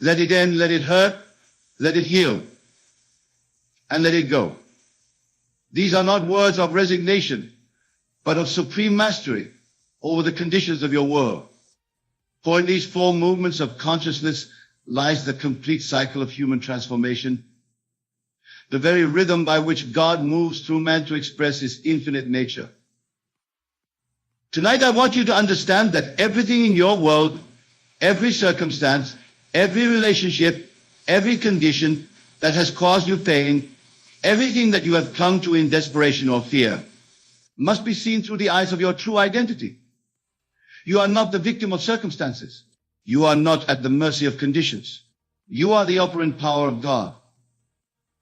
Let it end, let it hurt, let it heal, and let it go. These are not words of resignation, but of supreme mastery over the conditions of your world. For in these four movements of consciousness lies the complete cycle of human transformation, the very rhythm by which God moves through man to express his infinite nature. Tonight I want you to understand that everything in your world, every circumstance, every relationship, every condition that has caused you pain, everything that you have clung to in desperation or fear, must be seen through the eyes of your true identity. You are not the victim of circumstances. You are not at the mercy of conditions. You are the operant power of God,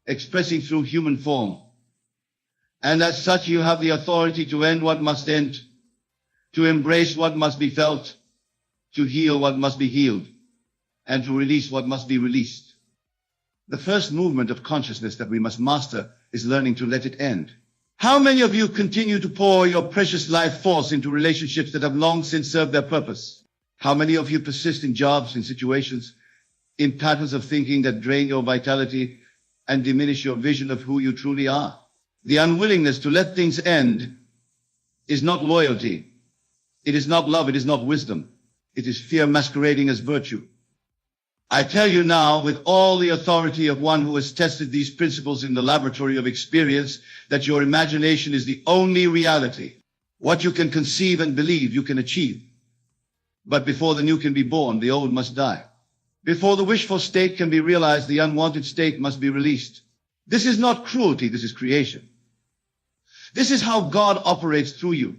expressing through human form. And as such, you have the authority to end what must end, to embrace what must be felt, to heal what must be healed, and to release what must be released. The first movement of consciousness that we must master is learning to let it end. How many of you continue to pour your precious life force into relationships that have long since served their purpose? How many of you persist in jobs, in situations, in patterns of thinking that drain your vitality and diminish your vision of who you truly are? The unwillingness to let things end is not loyalty. It is not love. It is not wisdom. It is fear masquerading as virtue. I tell you now, with all the authority of one who has tested these principles in the laboratory of experience, that your imagination is the only reality. What you can conceive and believe, you can achieve. But before the new can be born, the old must die. Before the wished-for state can be realized, the unwanted state must be released. This is not cruelty, this is creation. This is how God operates through you.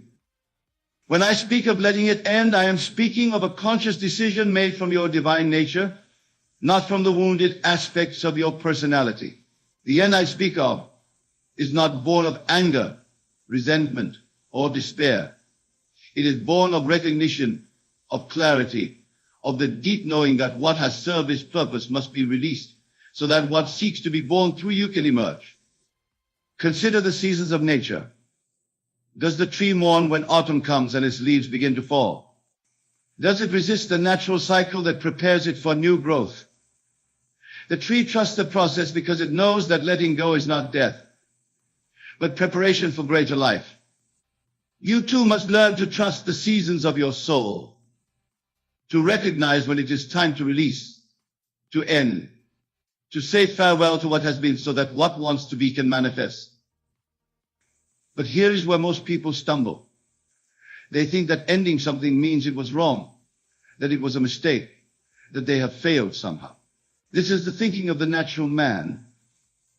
When I speak of letting it end, I am speaking of a conscious decision made from your divine nature, not from the wounded aspects of your personality. The end I speak of is not born of anger, resentment, or despair. It is born of recognition, of clarity, of the deep knowing that what has served its purpose must be released, so that what seeks to be born through you can emerge. Consider the seasons of nature. Does the tree mourn when autumn comes and its leaves begin to fall? Does it resist the natural cycle that prepares it for new growth? The tree trusts the process because it knows that letting go is not death, but preparation for greater life. You too must learn to trust the seasons of your soul, to recognize when it is time to release, to end, to say farewell to what has been so that what wants to be can manifest. But here is where most people stumble. They think that ending something means it was wrong, that it was a mistake, that they have failed somehow. This is the thinking of the natural man,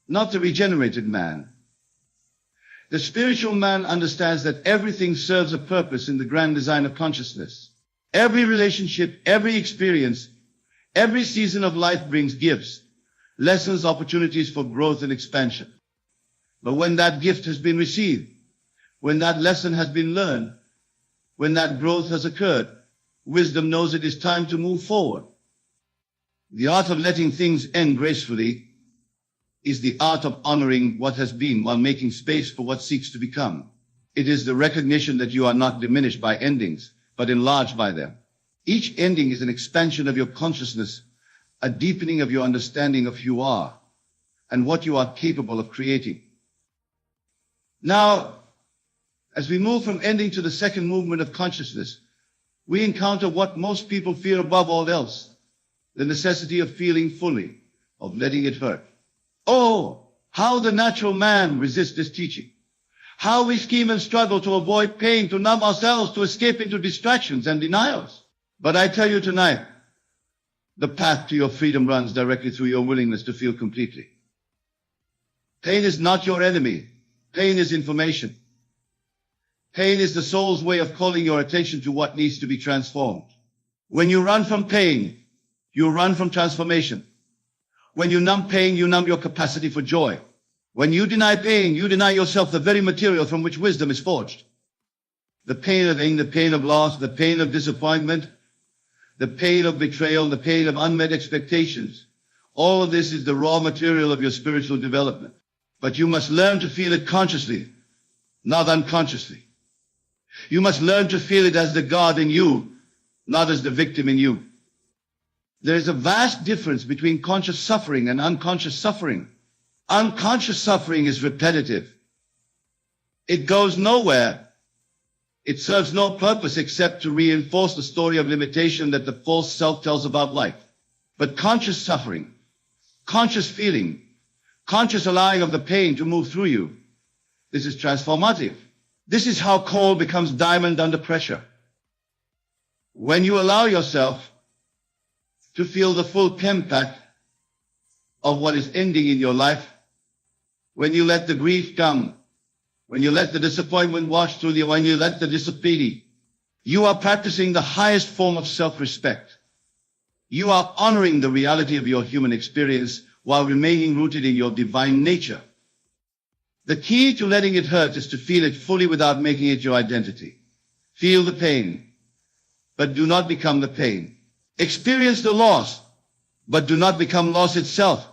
not the regenerated man. The spiritual man understands that everything serves a purpose in the grand design of consciousness. Every relationship, every experience, every season of life brings gifts, lessons, opportunities for growth and expansion. But when that gift has been received, when that lesson has been learned, when that growth has occurred, wisdom knows it is time to move forward. The art of letting things end gracefully is the art of honoring what has been while making space for what seeks to become. It is the recognition that you are not diminished by endings, but enlarged by them. Each ending is an expansion of your consciousness, a deepening of your understanding of who you are and what you are capable of creating. Now, as we move from ending to the second movement of consciousness, we encounter what most people fear above all else, the necessity of feeling fully, of letting it hurt. Oh, how the natural man resists this teaching. How we scheme and struggle to avoid pain, to numb ourselves, to escape into distractions and denials. But I tell you tonight, the path to your freedom runs directly through your willingness to feel completely. Pain is not your enemy. Pain is information. Pain is the soul's way of calling your attention to what needs to be transformed. When you run from pain, you run from transformation. When you numb pain, you numb your capacity for joy. When you deny pain, you deny yourself the very material from which wisdom is forged. The pain of pain, the pain of loss, the pain of disappointment, the pain of betrayal, the pain of unmet expectations. All of this is the raw material of your spiritual development. But you must learn to feel it consciously, not unconsciously. You must learn to feel it as the God in you, not as the victim in you. There is a vast difference between conscious suffering and unconscious suffering. Unconscious suffering is repetitive. It goes nowhere. It serves no purpose except to reinforce the story of limitation that the false self tells about life. But conscious suffering, conscious feeling, conscious allowing of the pain to move through you, this is transformative. This is how coal becomes diamond under pressure. When you allow yourself to feel the full impact of what is ending in your life, when you let the grief come, when you let the disappointment wash through you, when you let the disappointment, you are practicing the highest form of self-respect. You are honoring the reality of your human experience while remaining rooted in your divine nature. The key to letting it hurt is to feel it fully without making it your identity. Feel the pain, but do not become the pain. Experience the loss, but do not become loss itself.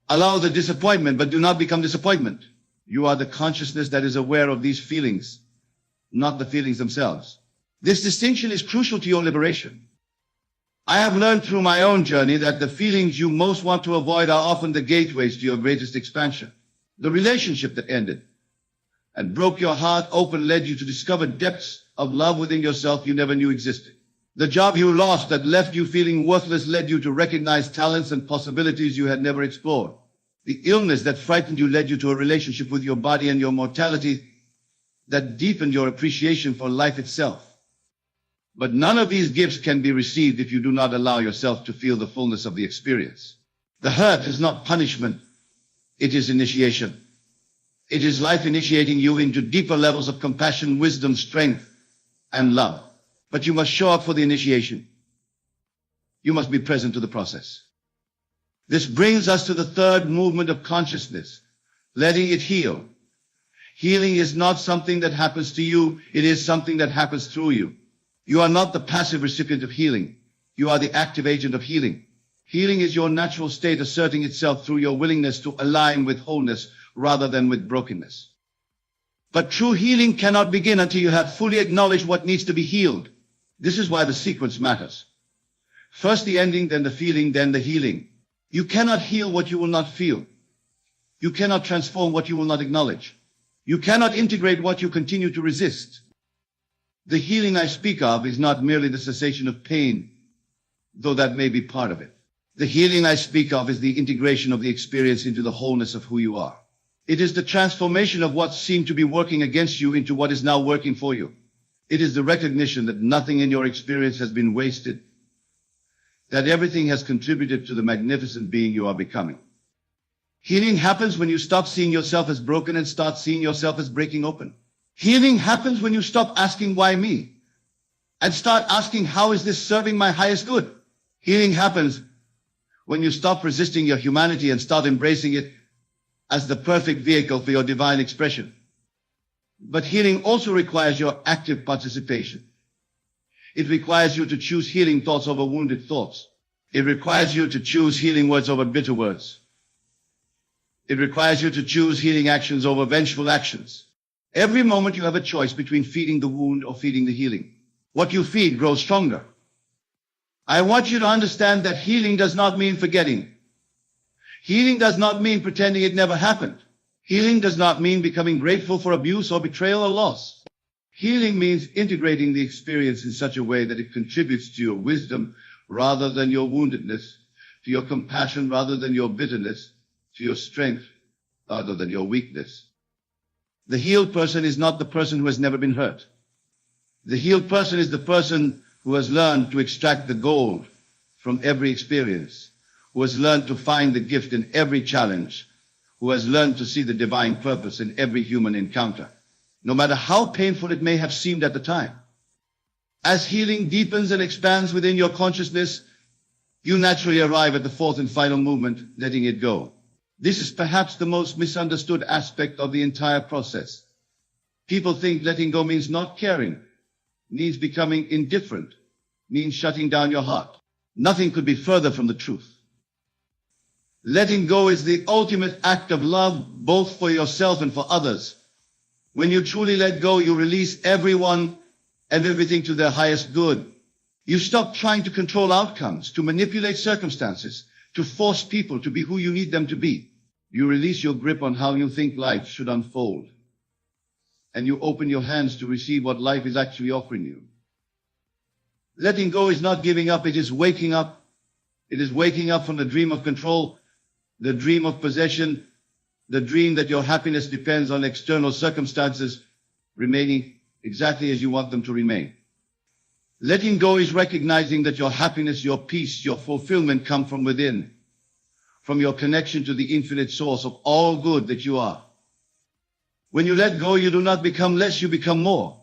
Allow the disappointment, but do not become disappointment. You are the consciousness that is aware of these feelings, not the feelings themselves. This distinction is crucial to your liberation. I have learned through my own journey that the feelings you most want to avoid are often the gateways to your greatest expansion. The relationship that ended and broke your heart open led you to discover depths of love within yourself you never knew existed. The job you lost that left you feeling worthless led you to recognize talents and possibilities you had never explored. The illness that frightened you led you to a relationship with your body and your mortality that deepened your appreciation for life itself. But none of these gifts can be received if you do not allow yourself to feel the fullness of the experience. The hurt is not punishment. It is initiation. It is life initiating you into deeper levels of compassion, wisdom, strength, and love. But you must show up for the initiation. You must be present to the process. This brings us to the third movement of consciousness, letting it heal. Healing is not something that happens to you. It is something that happens through you. You are not the passive recipient of healing. You are the active agent of healing. Healing is your natural state asserting itself through your willingness to align with wholeness rather than with brokenness. But true healing cannot begin until you have fully acknowledged what needs to be healed. This is why the sequence matters. First the ending, then the feeling, then the healing. You cannot heal what you will not feel. You cannot transform what you will not acknowledge. You cannot integrate what you continue to resist. The healing I speak of is not merely the cessation of pain, though that may be part of it. The healing I speak of is the integration of the experience into the wholeness of who you are. It is the transformation of what seemed to be working against you into what is now working for you. It is the recognition that nothing in your experience has been wasted, that everything has contributed to the magnificent being you are becoming. Healing happens when you stop seeing yourself as broken and start seeing yourself as breaking open. Healing happens when you stop asking, why me? And start asking, how is this serving my highest good? Healing happens when you stop resisting your humanity and start embracing it as the perfect vehicle for your divine expression. But healing also requires your active participation. It requires you to choose healing thoughts over wounded thoughts. It requires you to choose healing words over bitter words. It requires you to choose healing actions over vengeful actions. Every moment you have a choice between feeding the wound or feeding the healing. What you feed grows stronger. I want you to understand that healing does not mean forgetting. Healing does not mean pretending it never happened. Healing does not mean becoming grateful for abuse or betrayal or loss. Healing means integrating the experience in such a way that it contributes to your wisdom rather than your woundedness, to your compassion rather than your bitterness, to your strength rather than your weakness. The healed person is not the person who has never been hurt. The healed person is the person who has learned to extract the gold from every experience, who has learned to find the gift in every challenge, who has learned to see the divine purpose in every human encounter, no matter how painful it may have seemed at the time. As healing deepens and expands within your consciousness, you naturally arrive at the fourth and final movement, letting it go. This is perhaps the most misunderstood aspect of the entire process. People think letting go means not caring, means becoming indifferent, means shutting down your heart. Nothing could be further from the truth. Letting go is the ultimate act of love, both for yourself and for others. When you truly let go, you release everyone and everything to their highest good. You stop trying to control outcomes, to manipulate circumstances, to force people to be who you need them to be. You release your grip on how you think life should unfold. And you open your hands to receive what life is actually offering you. Letting go is not giving up, it is waking up. It is waking up from the dream of control, the dream of possession, the dream that your happiness depends on external circumstances remaining exactly as you want them to remain. Letting go is recognizing that your happiness, your peace, your fulfillment come from within, from your connection to the infinite source of all good that you are. When you let go, you do not become less, you become more.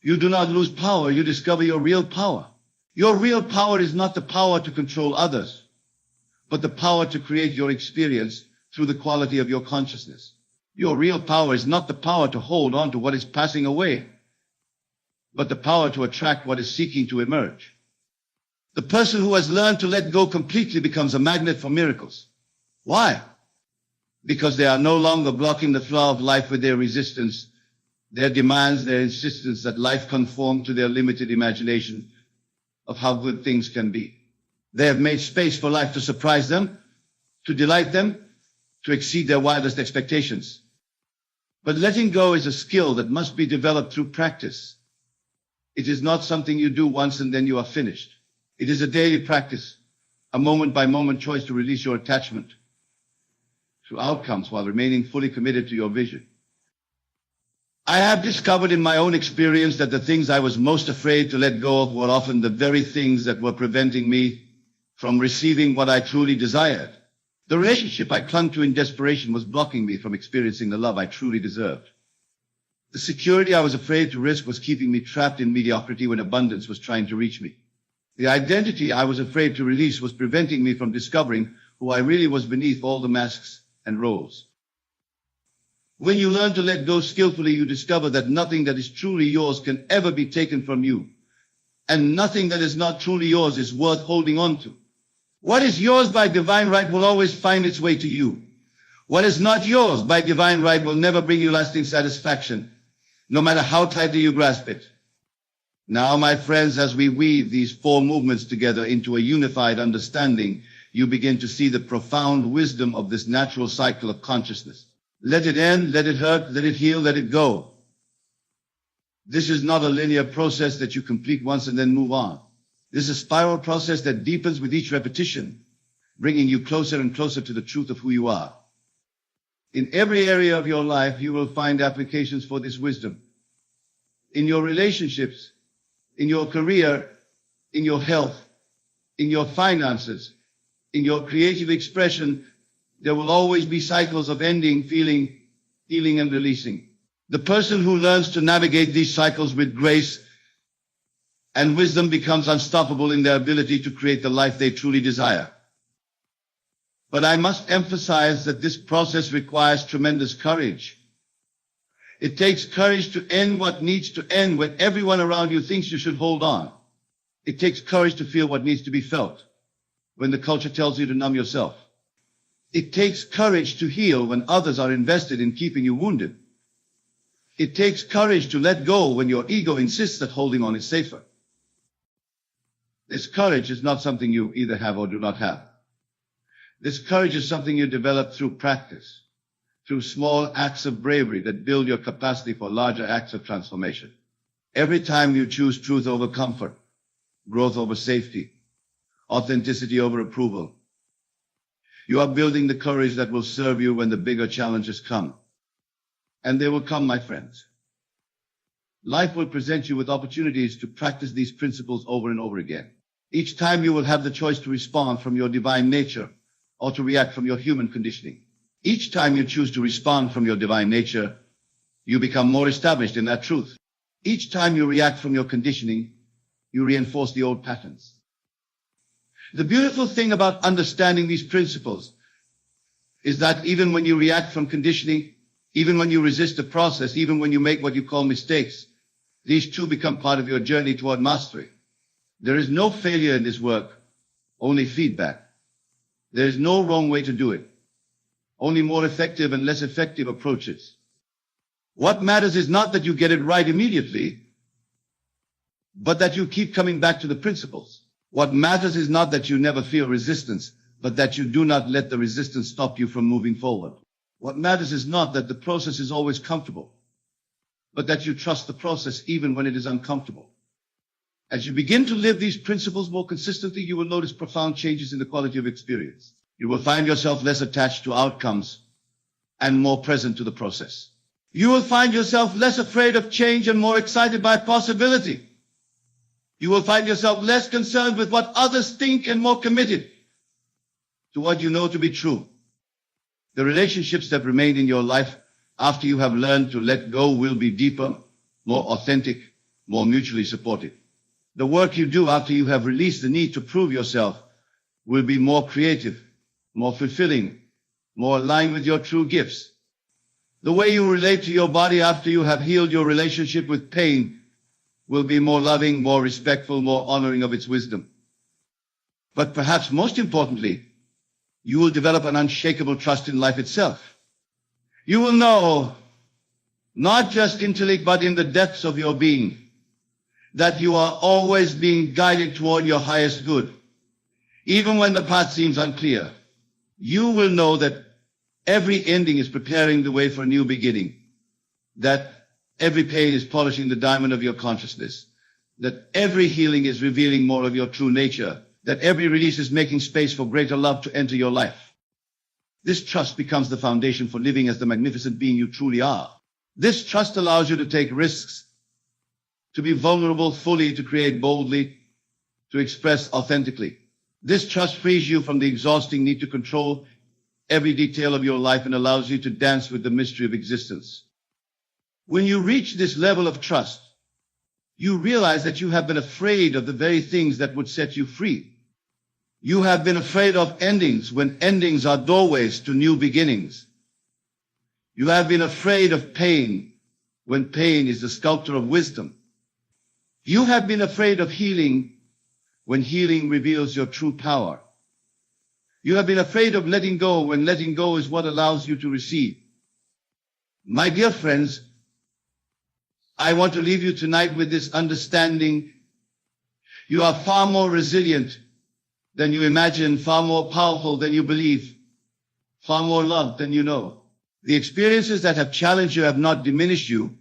You do not lose power, you discover your real power. Your real power is not the power to control others, but the power to create your experience through the quality of your consciousness. Your real power is not the power to hold on to what is passing away, but the power to attract what is seeking to emerge. The person who has learned to let go completely becomes a magnet for miracles. Why? Because they are no longer blocking the flow of life with their resistance, their demands, their insistence that life conform to their limited imagination of how good things can be. They have made space for life to surprise them, to delight them, to exceed their wildest expectations. But letting go is a skill that must be developed through practice. It is not something you do once and then you are finished. It is a daily practice, a moment-by-moment choice to release your attachment to outcomes while remaining fully committed to your vision. I have discovered in my own experience that the things I was most afraid to let go of were often the very things that were preventing me from receiving what I truly desired. The relationship I clung to in desperation was blocking me from experiencing the love I truly deserved. The security I was afraid to risk was keeping me trapped in mediocrity when abundance was trying to reach me. The identity I was afraid to release was preventing me from discovering who I really was beneath all the masks and roles. When you learn to let go skillfully, you discover that nothing that is truly yours can ever be taken from you, and nothing that is not truly yours is worth holding on to. What is yours by divine right will always find its way to you. What is not yours by divine right will never bring you lasting satisfaction, no matter how tightly you grasp it. Now, my friends, as we weave these four movements together into a unified understanding, you begin to see the profound wisdom of this natural cycle of consciousness. Let it end, let it hurt, let it heal, let it go. This is not a linear process that you complete once and then move on. This is a spiral process that deepens with each repetition, bringing you closer and closer to the truth of who you are. In every area of your life, you will find applications for this wisdom. In your relationships, in your career, in your health, in your finances, in your creative expression, there will always be cycles of ending, feeling, healing, and releasing. The person who learns to navigate these cycles with grace and wisdom becomes unstoppable in their ability to create the life they truly desire. But I must emphasize that this process requires tremendous courage. It takes courage to end what needs to end when everyone around you thinks you should hold on. It takes courage to feel what needs to be felt when the culture tells you to numb yourself. It takes courage to heal when others are invested in keeping you wounded. It takes courage to let go when your ego insists that holding on is safer. This courage is not something you either have or do not have. This courage is something you develop through practice, through small acts of bravery that build your capacity for larger acts of transformation. Every time you choose truth over comfort, growth over safety, authenticity over approval, you are building the courage that will serve you when the bigger challenges come. And they will come, my friends. Life will present you with opportunities to practice these principles over and over again. Each time you will have the choice to respond from your divine nature or to react from your human conditioning. Each time you choose to respond from your divine nature, you become more established in that truth. Each time you react from your conditioning, you reinforce the old patterns. The beautiful thing about understanding these principles is that even when you react from conditioning, even when you resist the process, even when you make what you call mistakes, these too become part of your journey toward mastery. There is no failure in this work, only feedback. There is no wrong way to do it, only more effective and less effective approaches. What matters is not that you get it right immediately, but that you keep coming back to the principles. What matters is not that you never feel resistance, but that you do not let the resistance stop you from moving forward. What matters is not that the process is always comfortable, but that you trust the process even when it is uncomfortable. As you begin to live these principles more consistently, you will notice profound changes in the quality of experience. You will find yourself less attached to outcomes and more present to the process. You will find yourself less afraid of change and more excited by possibility. You will find yourself less concerned with what others think and more committed to what you know to be true. The relationships that remain in your life after you have learned to let go will be deeper, more authentic, more mutually supportive. The work you do after you have released the need to prove yourself will be more creative, more fulfilling, more aligned with your true gifts. The way you relate to your body after you have healed your relationship with pain will be more loving, more respectful, more honoring of its wisdom. But perhaps most importantly, you will develop an unshakable trust in life itself. You will know, not just intellect, but in the depths of your being, that you are always being guided toward your highest good. Even when the path seems unclear, you will know that every ending is preparing the way for a new beginning, that every pain is polishing the diamond of your consciousness, that every healing is revealing more of your true nature, that every release is making space for greater love to enter your life. This trust becomes the foundation for living as the magnificent being you truly are. This trust allows you to take risks, to be vulnerable fully, to create boldly, to express authentically. This trust frees you from the exhausting need to control every detail of your life and allows you to dance with the mystery of existence. When you reach this level of trust, you realize that you have been afraid of the very things that would set you free. You have been afraid of endings when endings are doorways to new beginnings. You have been afraid of pain when pain is the sculptor of wisdom. You have been afraid of healing when healing reveals your true power. You have been afraid of letting go when letting go is what allows you to receive. My dear friends, I want to leave you tonight with this understanding. You are far more resilient than you imagine, far more powerful than you believe, far more loved than you know. The experiences that have challenged you have not diminished you,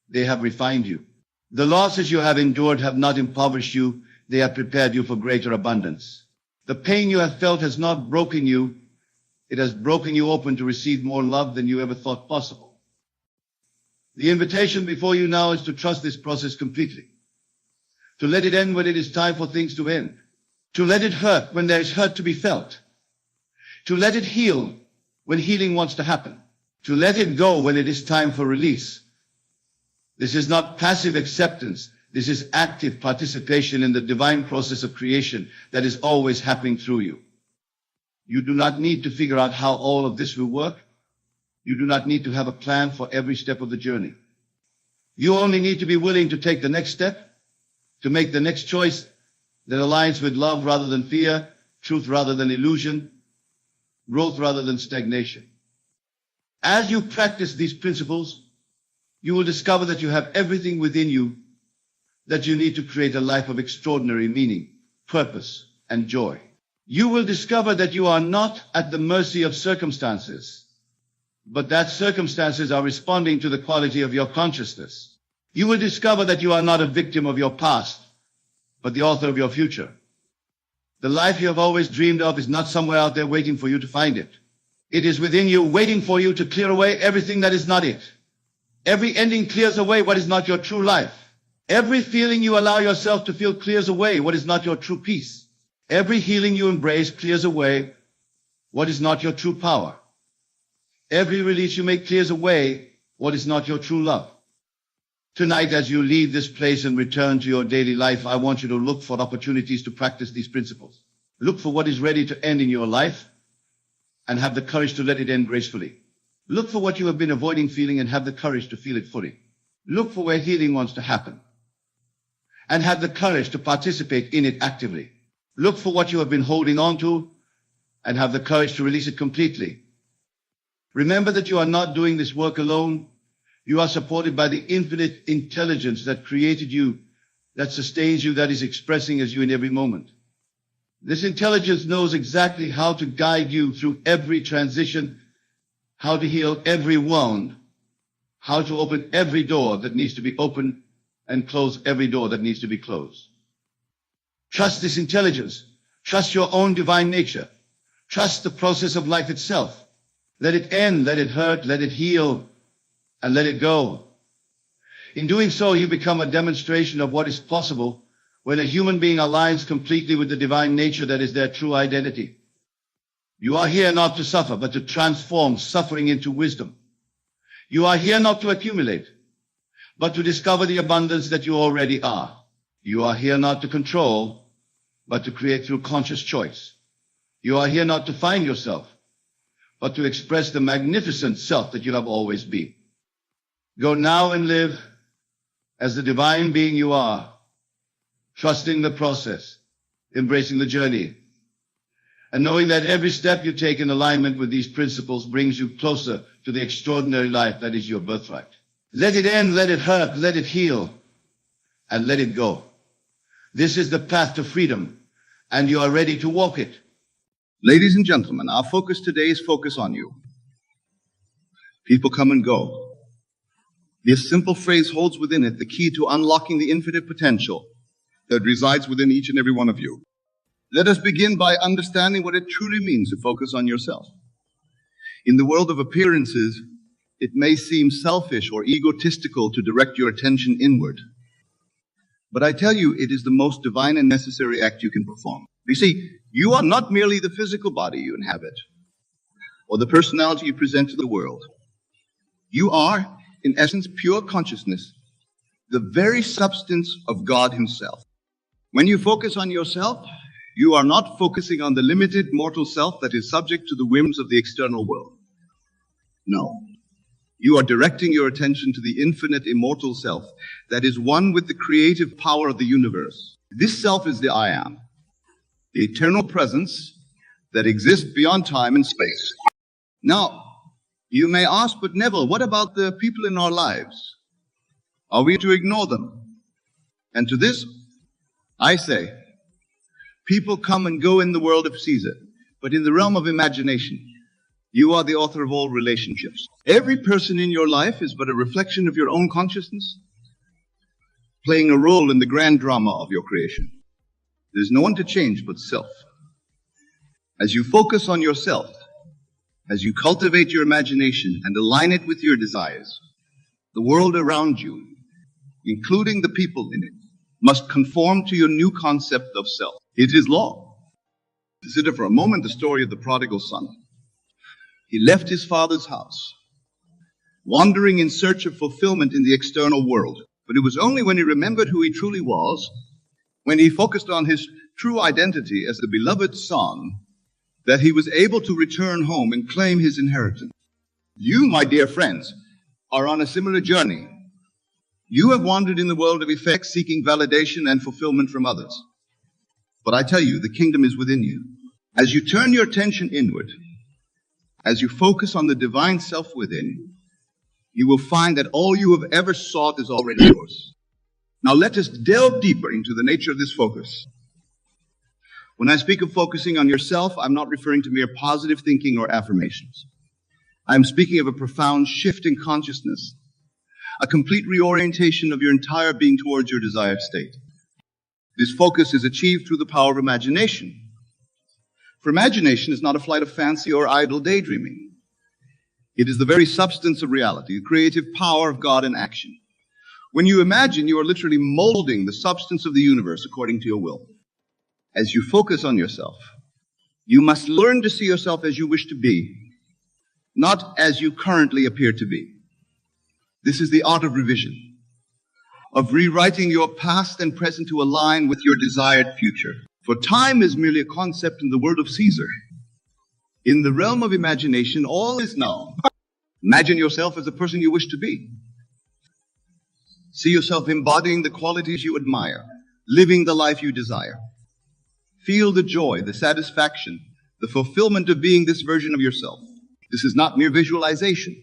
they have refined you. The losses you have endured have not impoverished you, they have prepared you for greater abundance. The pain you have felt has not broken you, it has broken you open to receive more love than you ever thought possible. The invitation before you now is to trust this process completely, to let it end when it is time for things to end, to let it hurt when there is hurt to be felt, to let it heal when healing wants to happen, to let it go when it is time for release. This is not passive acceptance. This is active participation in the divine process of creation that is always happening through you. You do not need to figure out how all of this will work. You do not need to have a plan for every step of the journey. You only need to be willing to take the next step, to make the next choice that aligns with love rather than fear, truth rather than illusion, growth rather than stagnation. As you practice these principles, you will discover that you have everything within you that you need to create a life of extraordinary meaning, purpose, and joy. You will discover that you are not at the mercy of circumstances, but that circumstances are responding to the quality of your consciousness. You will discover that you are not a victim of your past, but the author of your future. The life you have always dreamed of is not somewhere out there waiting for you to find it. It is within you, waiting for you to clear away everything that is not it. Every ending clears away what is not your true life. Every feeling you allow yourself to feel clears away what is not your true peace. Every healing you embrace clears away what is not your true power. Every release you make clears away what is not your true love. Tonight, as you leave this place and return to your daily life, I want you to look for opportunities to practice these principles. Look for what is ready to end in your life and have the courage to let it end gracefully. Look for what you have been avoiding feeling and have the courage to feel it fully. Look for where healing wants to happen and have the courage to participate in it actively. Look for what you have been holding on to and have the courage to release it completely. Remember that you are not doing this work alone. You are supported by the infinite intelligence that created you that sustains you, that is expressing as you in every moment. This intelligence knows exactly how to guide you through every transition, how to heal every wound, how to open every door that needs to be opened and close every door that needs to be closed. Trust this intelligence. Trust your own divine nature. Trust the process of life itself. Let it end, let it hurt, let it heal, and let it go. In doing so, you become a demonstration of what is possible when a human being aligns completely with the divine nature that is their true identity. You are here not to suffer, but to transform suffering into wisdom. You are here not to accumulate, but to discover the abundance that you already are. You are here not to control, but to create through conscious choice. You are here not to find yourself, but to express the magnificent self that you have always been. Go now and live as the divine being you are, trusting the process, embracing the journey, and knowing that every step you take in alignment with these principles brings you closer to the extraordinary life that is your birthright. Let it end, let it hurt, let it heal, and let it go. This is the path to freedom, and you are ready to walk it. Ladies and gentlemen, our focus today is focus on you. People come and go. This simple phrase holds within it the key to unlocking the infinite potential that resides within each and every one of you. Let us begin by understanding what it truly means to focus on yourself. In the world of appearances, it may seem selfish or egotistical to direct your attention inward. But I tell you, it is the most divine and necessary act you can perform. You see, you are not merely the physical body you inhabit, or the personality you present to the world. You are, in essence, pure consciousness, the very substance of God Himself. When you focus on yourself, you are not focusing on the limited mortal self that is subject to the whims of the external world. No. You are directing your attention to the infinite immortal self that is one with the creative power of the universe. This self is the I Am, the eternal presence that exists beyond time and space. Now, you may ask, but Neville, what about the people in our lives? Are we to ignore them? And to this, I say, people come and go in the world of Caesar, but in the realm of imagination, you are the author of all relationships. Every person in your life is but a reflection of your own consciousness, playing a role in the grand drama of your creation. There's no one to change but self. As you focus on yourself, as you cultivate your imagination and align it with your desires, the world around you, including the people in it, must conform to your new concept of self. It is law. Consider for a moment the story of the prodigal son. He left his father's house, wandering in search of fulfillment in the external world. But it was only when he remembered who he truly was, when he focused on his true identity as the beloved son, that he was able to return home and claim his inheritance. You, my dear friends, are on a similar journey. You have wandered in the world of effects, seeking validation and fulfillment from others. But I tell you, the kingdom is within you. As you turn your attention inward, as you focus on the divine self within, you will find that all you have ever sought is already yours. Now let us delve deeper into the nature of this focus. When I speak of focusing on yourself, I'm not referring to mere positive thinking or affirmations. I'm speaking of a profound shift in consciousness, a complete reorientation of your entire being towards your desired state. This focus is achieved through the power of imagination. For imagination is not a flight of fancy or idle daydreaming. It is the very substance of reality, the creative power of God in action. When you imagine, you are literally molding the substance of the universe according to your will. As you focus on yourself, you must learn to see yourself as you wish to be, not as you currently appear to be. This is the art of revision, of rewriting your past and present to align with your desired future. For time is merely a concept in the world of Caesar. In the realm of imagination, all is known. Imagine yourself as the person you wish to be. See yourself embodying the qualities you admire, living the life you desire. Feel the joy, the satisfaction, the fulfillment of being this version of yourself. This is not mere visualization.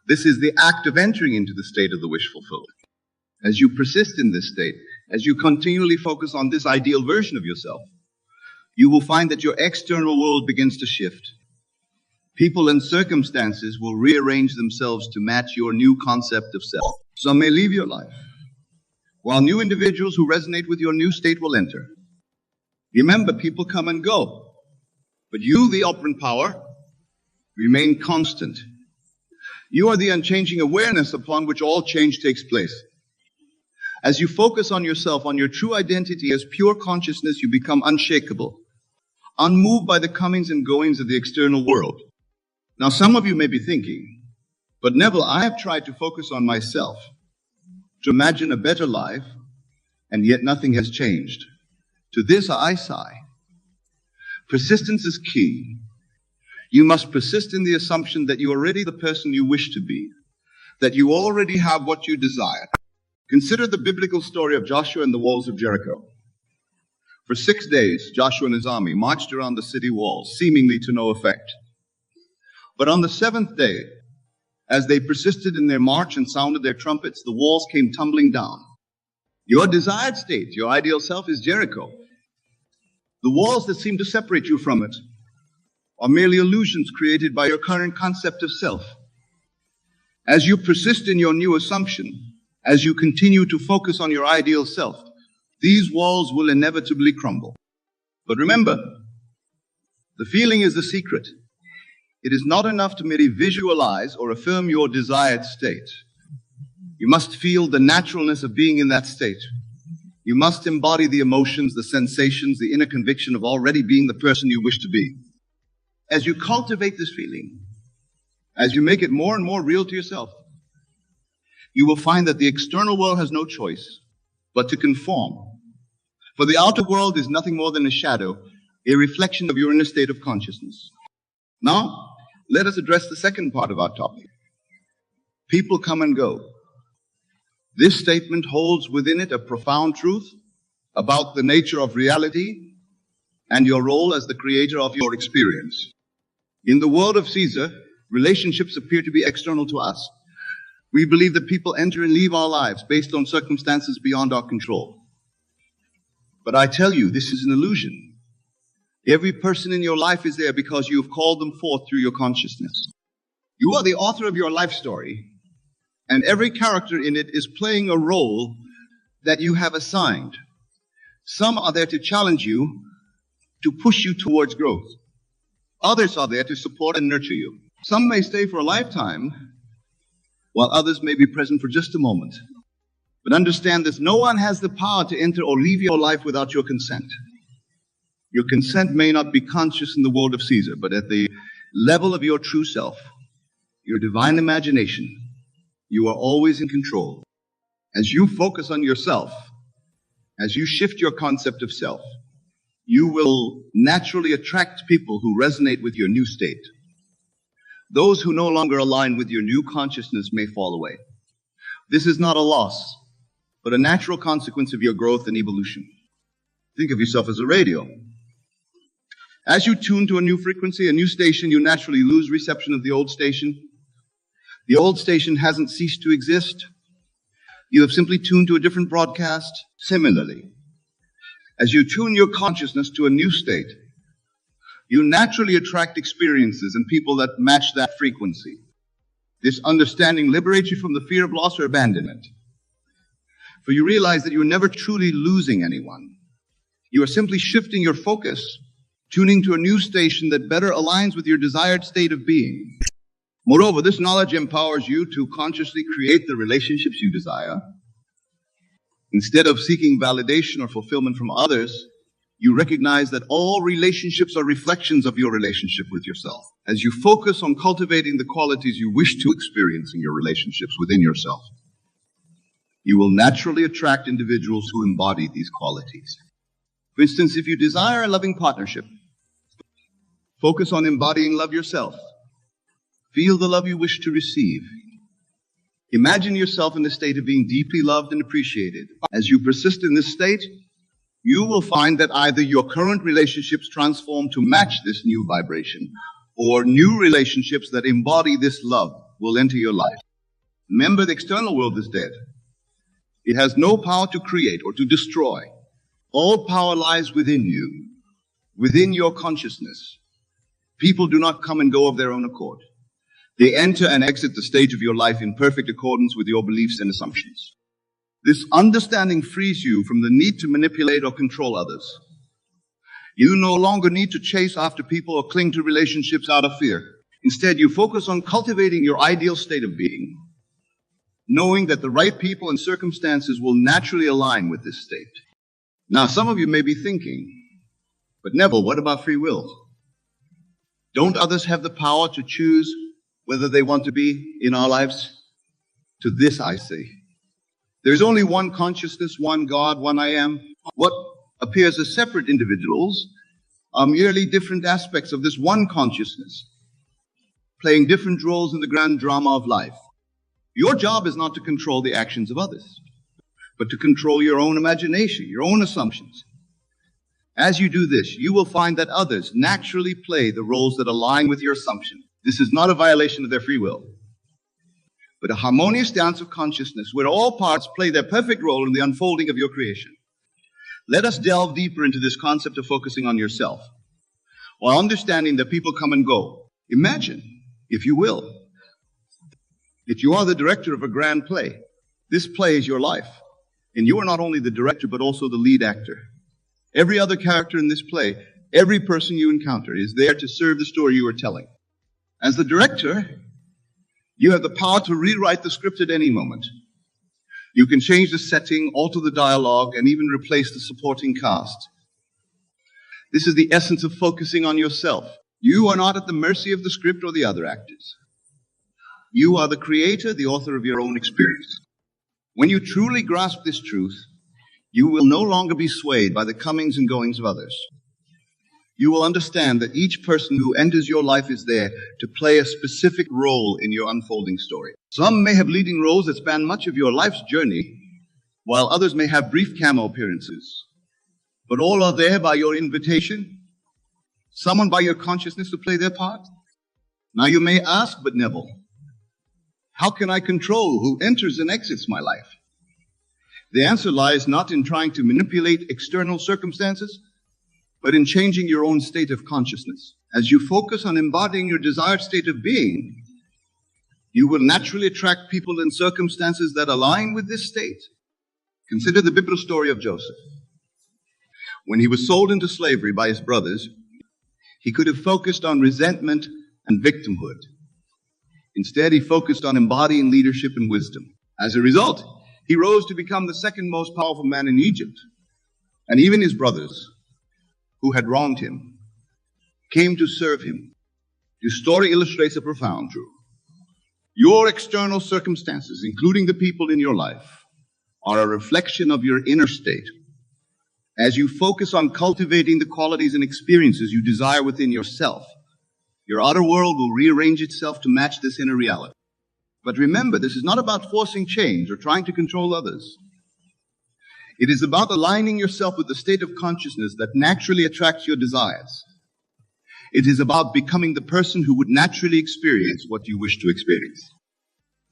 This is the act of entering into the state of the wish fulfillment. As you persist in this state, as you continually focus on this ideal version of yourself, you will find that your external world begins to shift. People and circumstances will rearrange themselves to match your new concept of self. Some may leave your life, while new individuals who resonate with your new state will enter. Remember, people come and go, but you, the operant power, remain constant. You are the unchanging awareness upon which all change takes place. As you focus on yourself, on your true identity as pure consciousness, you become unshakable, unmoved by the comings and goings of the external world. Now, some of you may be thinking, but Neville, I have tried to focus on myself, to imagine a better life, and yet nothing has changed. To this I sigh. Persistence is key. You must persist in the assumption that you are already the person you wish to be, that you already have what you desire. Consider the biblical story of Joshua and the walls of Jericho. For 6 days, Joshua and his army marched around the city walls, seemingly to no effect. But on the 7th day, as they persisted in their march and sounded their trumpets, the walls came tumbling down. Your desired state, your ideal self, is Jericho. The walls that seem to separate you from it are merely illusions created by your current concept of self. As you persist in your new assumption, as you continue to focus on your ideal self, these walls will inevitably crumble. But remember, the feeling is the secret. It is not enough to merely visualize or affirm your desired state. You must feel the naturalness of being in that state. You must embody the emotions, the sensations, the inner conviction of already being the person you wish to be. As you cultivate this feeling, as you make it more and more real to yourself, you will find that the external world has no choice but to conform. For the outer world is nothing more than a shadow, a reflection of your inner state of consciousness. Now, let us address the second part of our topic. People come and go. This statement holds within it a profound truth about the nature of reality and your role as the creator of your experience. In the world of Caesar, relationships appear to be external to us. We believe that people enter and leave our lives based on circumstances beyond our control. But I tell you, this is an illusion. Every person in your life is there because you have called them forth through your consciousness. You are the author of your life story, and every character in it is playing a role that you have assigned. Some are there to challenge you, to push you towards growth. Others are there to support and nurture you. Some may stay for a lifetime, while others may be present for just a moment. But understand this, no one has the power to enter or leave your life without your consent. Your consent may not be conscious in the world of Caesar, but at the level of your true self, your divine imagination, you are always in control. As you focus on yourself, as you shift your concept of self, you will naturally attract people who resonate with your new state. Those who no longer align with your new consciousness may fall away. This is not a loss, but a natural consequence of your growth and evolution. Think of yourself as a radio. As you tune to a new frequency, a new station, you naturally lose reception of the old station. The old station hasn't ceased to exist. You have simply tuned to a different broadcast. Similarly, as you tune your consciousness to a new state, you naturally attract experiences and people that match that frequency. This understanding liberates you from the fear of loss or abandonment. For you realize that you are never truly losing anyone. You are simply shifting your focus, tuning to a new station that better aligns with your desired state of being. Moreover, this knowledge empowers you to consciously create the relationships you desire. Instead of seeking validation or fulfillment from others, you recognize that all relationships are reflections of your relationship with yourself. As you focus on cultivating the qualities you wish to experience in your relationships within yourself, you will naturally attract individuals who embody these qualities. For instance, if you desire a loving partnership, focus on embodying love yourself. Feel the love you wish to receive. Imagine yourself in the state of being deeply loved and appreciated. As you persist in this state, you will find that either your current relationships transform to match this new vibration, or new relationships that embody this love will enter your life. Remember, the external world is dead. It has no power to create or to destroy. All power lies within you, within your consciousness. People do not come and go of their own accord. They enter and exit the stage of your life in perfect accordance with your beliefs and assumptions. This understanding frees you from the need to manipulate or control others. You no longer need to chase after people or cling to relationships out of fear. Instead, you focus on cultivating your ideal state of being, knowing that the right people and circumstances will naturally align with this state. Now, some of you may be thinking, but Neville, what about free will? Don't others have the power to choose whether they want to be in our lives? To this I say, there's only one consciousness, one God, one I am. What appears as separate individuals are merely different aspects of this one consciousness, playing different roles in the grand drama of life. Your job is not to control the actions of others, but to control your own imagination, your own assumptions. As you do this, you will find that others naturally play the roles that align with your assumption. This is not a violation of their free will, but a harmonious dance of consciousness where all parts play their perfect role in the unfolding of your creation. Let us delve deeper into this concept of focusing on yourself, while understanding that people come and go. Imagine, if you will, that you are the director of a grand play. This play is your life, and you are not only the director, but also the lead actor. Every other character in this play, every person you encounter is there to serve the story you are telling. As the director, you have the power to rewrite the script at any moment. You can change the setting, alter the dialogue, and even replace the supporting cast. This is the essence of focusing on yourself. You are not at the mercy of the script or the other actors. You are the creator, the author of your own experience. When you truly grasp this truth, you will no longer be swayed by the comings and goings of others. You will understand that each person who enters your life is there to play a specific role in your unfolding story. Some may have leading roles that span much of your life's journey, while others may have brief cameo appearances. But all are there by your invitation, summoned by your consciousness to play their part. Now you may ask, but Neville, how can I control who enters and exits my life? The answer lies not in trying to manipulate external circumstances, but in changing your own state of consciousness. As you focus on embodying your desired state of being, you will naturally attract people and circumstances that align with this state. Consider the biblical story of Joseph. When he was sold into slavery by his brothers, he could have focused on resentment and victimhood. Instead, he focused on embodying leadership and wisdom. As a result, he rose to become the second most powerful man in Egypt. And even his brothers, who had wronged him, came to serve him. This story illustrates a profound truth. Your external circumstances, including the people in your life, are a reflection of your inner state. As you focus on cultivating the qualities and experiences you desire within yourself, your outer world will rearrange itself to match this inner reality. But remember, this is not about forcing change or trying to control others. It is about aligning yourself with the state of consciousness that naturally attracts your desires. It is about becoming the person who would naturally experience what you wish to experience.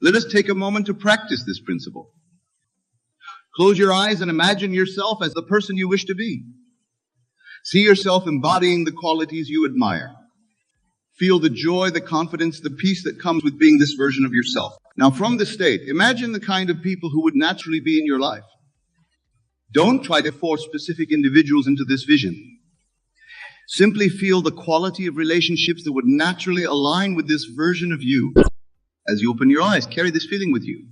Let us take a moment to practice this principle. Close your eyes and imagine yourself as the person you wish to be. See yourself embodying the qualities you admire. Feel the joy, the confidence, the peace that comes with being this version of yourself. Now, from this state, imagine the kind of people who would naturally be in your life. Don't try to force specific individuals into this vision. Simply feel the quality of relationships that would naturally align with this version of you. As you open your eyes, carry this feeling with you.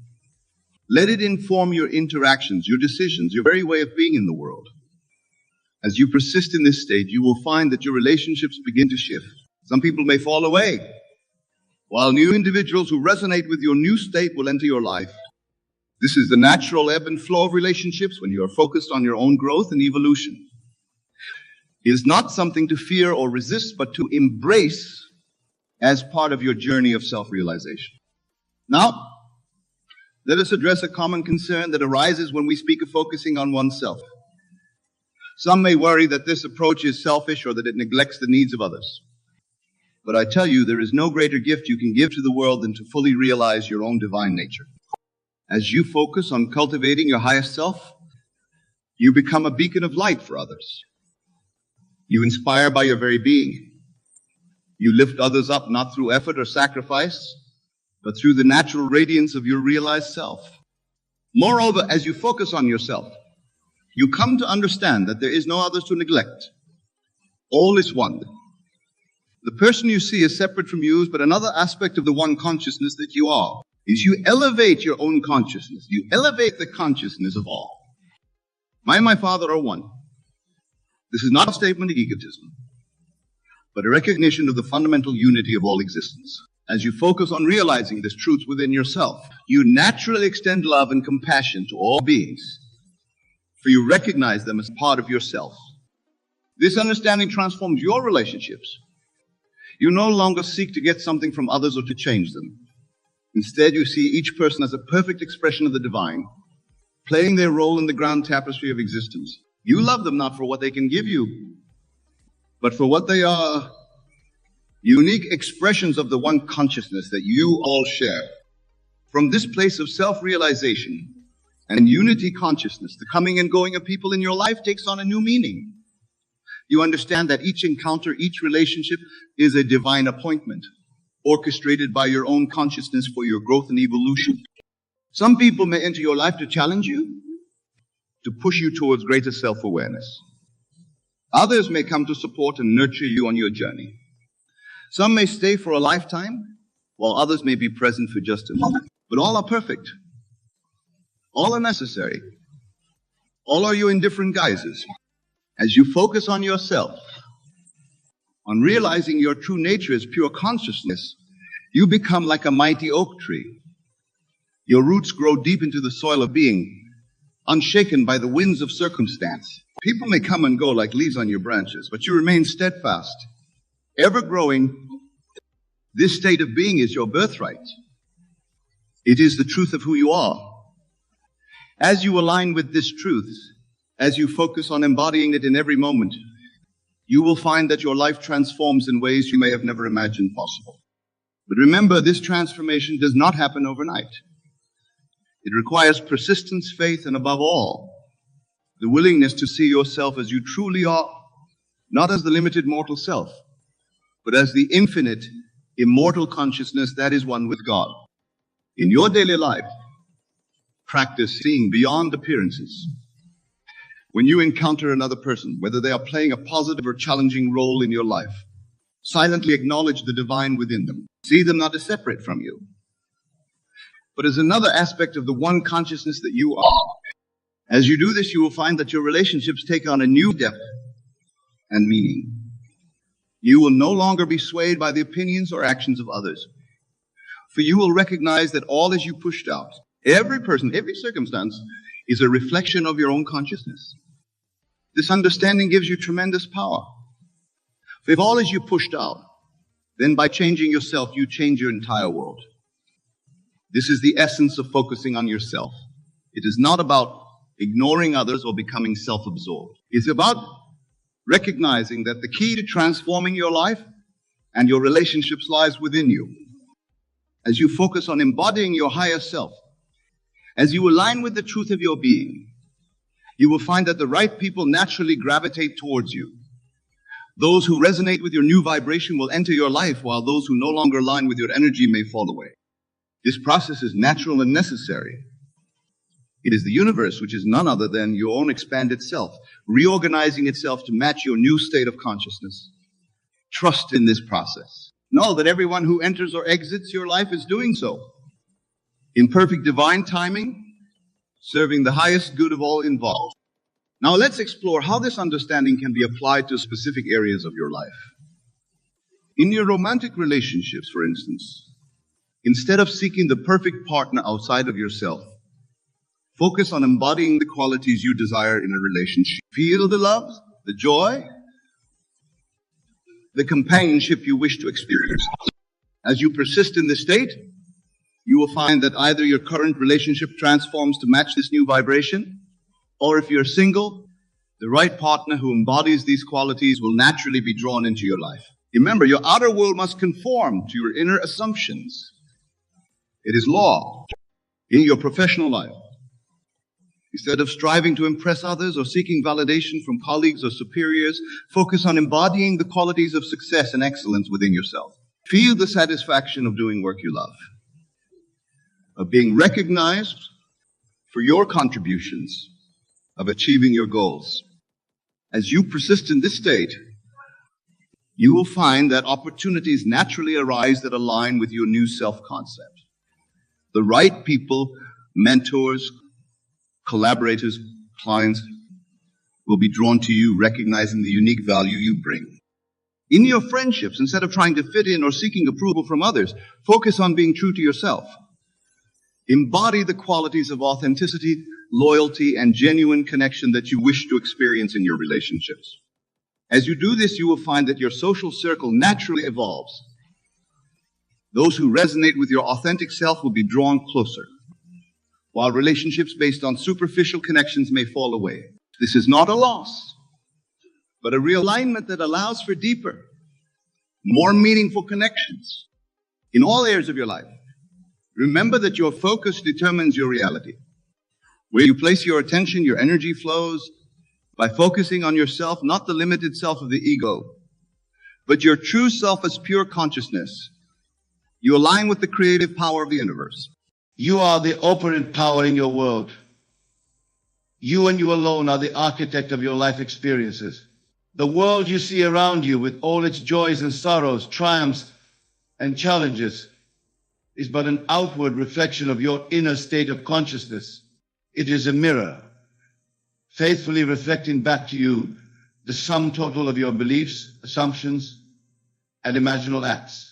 Let it inform your interactions, your decisions, your very way of being in the world. As you persist in this state, you will find that your relationships begin to shift. Some people may fall away, while new individuals who resonate with your new state will enter your life. This is the natural ebb and flow of relationships when you are focused on your own growth and evolution. It is not something to fear or resist, but to embrace as part of your journey of self-realization. Now, let us address a common concern that arises when we speak of focusing on oneself. Some may worry that this approach is selfish or that it neglects the needs of others. But I tell you, there is no greater gift you can give to the world than to fully realize your own divine nature. As you focus on cultivating your highest self, you become a beacon of light for others. You inspire by your very being. You lift others up not through effort or sacrifice, but through the natural radiance of your realized self. Moreover, as you focus on yourself, you come to understand that there is no others to neglect. All is one. The person you see is separate from you, but another aspect of the one consciousness that you are is you elevate your own consciousness. You elevate the consciousness of all. I and my Father are one. This is not a statement of egotism, but a recognition of the fundamental unity of all existence. As you focus on realizing this truth within yourself, you naturally extend love and compassion to all beings, for you recognize them as part of yourself. This understanding transforms your relationships. You no longer seek to get something from others or to change them. Instead, you see each person as a perfect expression of the divine, playing their role in the grand tapestry of existence. You love them not for what they can give you, but for what they are, unique expressions of the one consciousness that you all share. From this place of self-realization and unity consciousness, the coming and going of people in your life takes on a new meaning. You understand that each encounter, each relationship is a divine appointment, orchestrated by your own consciousness for your growth and evolution. Some people may enter your life to challenge you, to push you towards greater self-awareness. Others may come to support and nurture you on your journey. Some may stay for a lifetime, while others may be present for just a moment. But all are perfect. All are necessary. All are you in different guises. As you focus on yourself, on realizing your true nature as pure consciousness, you become like a mighty oak tree. Your roots grow deep into the soil of being, unshaken by the winds of circumstance. People may come and go like leaves on your branches, but you remain steadfast, ever growing. This state of being is your birthright. It is the truth of who you are. As you align with this truth, as you focus on embodying it in every moment, you will find that your life transforms in ways you may have never imagined possible. But remember, this transformation does not happen overnight. It requires persistence, faith, and above all, the willingness to see yourself as you truly are, not as the limited mortal self, but as the infinite, immortal consciousness that is one with God. In your daily life, practice seeing beyond appearances. When you encounter another person, whether they are playing a positive or challenging role in your life, silently acknowledge the divine within them. See them not as separate from you, but as another aspect of the one consciousness that you are. As you do this, you will find that your relationships take on a new depth and meaning. You will no longer be swayed by the opinions or actions of others, for you will recognize that all as you pushed out, every person, every circumstance, is a reflection of your own consciousness. This understanding gives you tremendous power. For if all is you pushed out, then by changing yourself, you change your entire world. This is the essence of focusing on yourself. It is not about ignoring others or becoming self-absorbed. It's about recognizing that the key to transforming your life and your relationships lies within you. As you focus on embodying your higher self, as you align with the truth of your being, you will find that the right people naturally gravitate towards you. Those who resonate with your new vibration will enter your life, while those who no longer align with your energy may fall away. This process is natural and necessary. It is the universe, which is none other than your own expanded self, reorganizing itself to match your new state of consciousness. Trust in this process. Know that everyone who enters or exits your life is doing so in perfect divine timing, serving the highest good of all involved. Now let's explore how this understanding can be applied to specific areas of your life. In your romantic relationships, for instance, instead of seeking the perfect partner outside of yourself, focus on embodying the qualities you desire in a relationship. Feel the love, the joy, the companionship you wish to experience. As you persist in this state, you will find that either your current relationship transforms to match this new vibration, or if you're single, the right partner who embodies these qualities will naturally be drawn into your life. Remember, your outer world must conform to your inner assumptions. It is law. In your professional life, instead of striving to impress others or seeking validation from colleagues or superiors, focus on embodying the qualities of success and excellence within yourself. Feel the satisfaction of doing work you love, of being recognized for your contributions, of achieving your goals. As you persist in this state, you will find that opportunities naturally arise that align with your new self-concept. The right people, mentors, collaborators, clients will be drawn to you, recognizing the unique value you bring. In your friendships, instead of trying to fit in or seeking approval from others, focus on being true to yourself. Embody the qualities of authenticity, loyalty, and genuine connection that you wish to experience in your relationships. As you do this, you will find that your social circle naturally evolves. Those who resonate with your authentic self will be drawn closer, while relationships based on superficial connections may fall away. This is not a loss, but a realignment that allows for deeper, more meaningful connections in all areas of your life. Remember that your focus determines your reality. Where you place your attention, your energy flows. By focusing on yourself, not the limited self of the ego, but your true self as pure consciousness, you align with the creative power of the universe. You are the operant power in your world. You and you alone are the architect of your life experiences. The world you see around you, with all its joys and sorrows, triumphs and challenges, is but an outward reflection of your inner state of consciousness. It is a mirror, faithfully reflecting back to you the sum total of your beliefs, assumptions, and imaginal acts.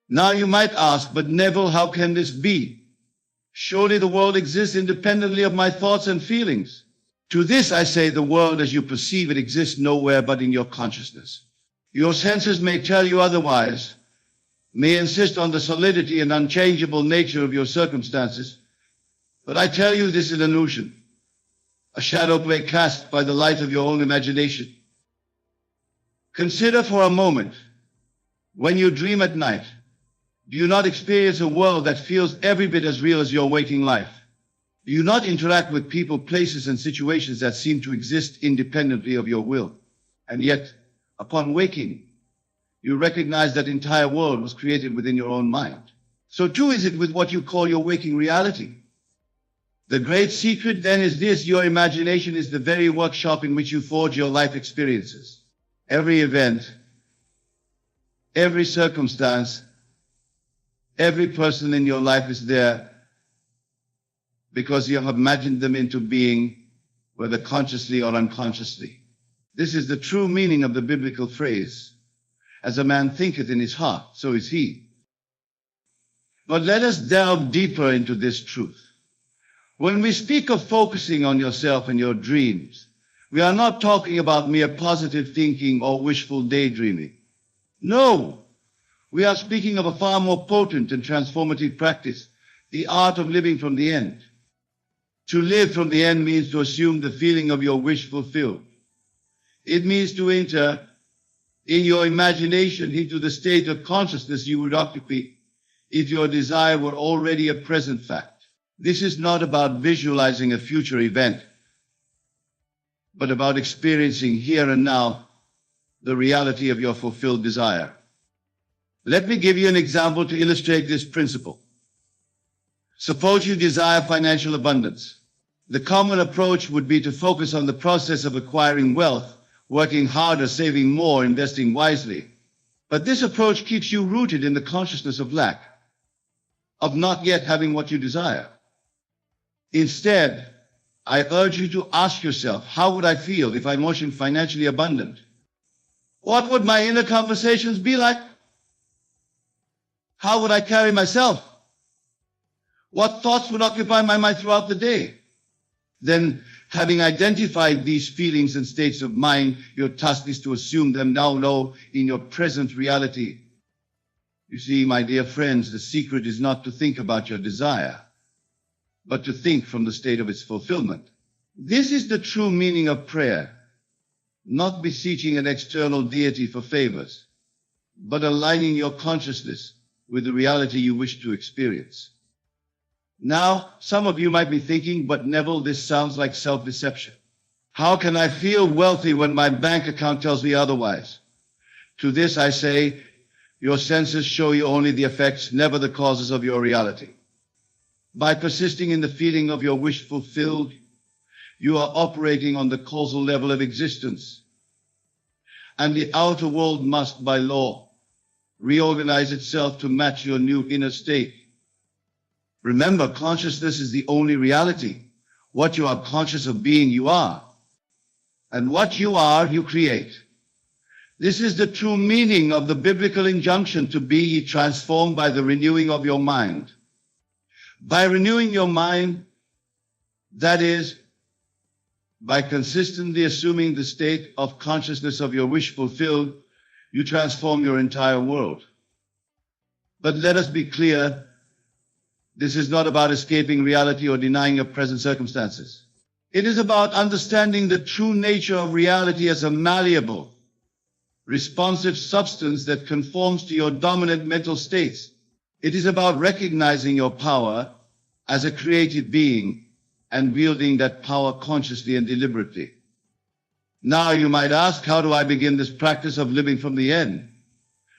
Now you might ask, but Neville, how can this be? Surely the world exists independently of my thoughts and feelings. To this I say, the world as you perceive it exists nowhere but in your consciousness. Your senses may tell you otherwise, may insist on the solidity and unchangeable nature of your circumstances, but I tell you this is an illusion, a shadow play cast by the light of your own imagination. Consider for a moment, when you dream at night, do you not experience a world that feels every bit as real as your waking life? Do you not interact with people, places, and situations that seem to exist independently of your will? And yet, upon waking, you recognize that entire world was created within your own mind. So too is it with what you call your waking reality. The great secret then is this: your imagination is the very workshop in which you forge your life experiences. Every event, every circumstance, every person in your life is there because you have imagined them into being, whether consciously or unconsciously. This is the true meaning of the biblical phrase, as a man thinketh in his heart, so is he. But let us delve deeper into this truth. When we speak of focusing on yourself and your dreams, we are not talking about mere positive thinking or wishful daydreaming. No, we are speaking of a far more potent and transformative practice, the art of living from the end. To live from the end means to assume the feeling of your wish fulfilled. It means to enter in your imagination into the state of consciousness you would occupy if your desire were already a present fact. This is not about visualizing a future event, but about experiencing here and now the reality of your fulfilled desire. Let me give you an example to illustrate this principle. Suppose you desire financial abundance. The common approach would be to focus on the process of acquiring wealth, working harder, saving more, investing wisely. But this approach keeps you rooted in the consciousness of lack, of not yet having what you desire. Instead, I urge you to ask yourself, how would I feel if I motioned financially abundant? What would my inner conversations be like? How would I carry myself? What thoughts would occupy my mind throughout the day? Then, having identified these feelings and states of mind, your task is to assume them now in your present reality. You see, my dear friends, the secret is not to think about your desire, but to think from the state of its fulfillment. This is the true meaning of prayer, not beseeching an external deity for favors, but aligning your consciousness with the reality you wish to experience. Now, some of you might be thinking, but Neville, this sounds like self-deception. How can I feel wealthy when my bank account tells me otherwise? To this I say, your senses show you only the effects, never the causes of your reality. By persisting in the feeling of your wish fulfilled, you are operating on the causal level of existence. And the outer world must, by law, reorganize itself to match your new inner state. Remember, consciousness is the only reality. What you are conscious of being, you are. And what you are, you create. This is the true meaning of the biblical injunction to be ye transformed by the renewing of your mind. By renewing your mind, that is, by consistently assuming the state of consciousness of your wish fulfilled, you transform your entire world. But let us be clear, this is not about escaping reality or denying your present circumstances. It is about understanding the true nature of reality as a malleable, responsive substance that conforms to your dominant mental states. It is about recognizing your power as a creative being and wielding that power consciously and deliberately. Now you might ask, how do I begin this practice of living from the end?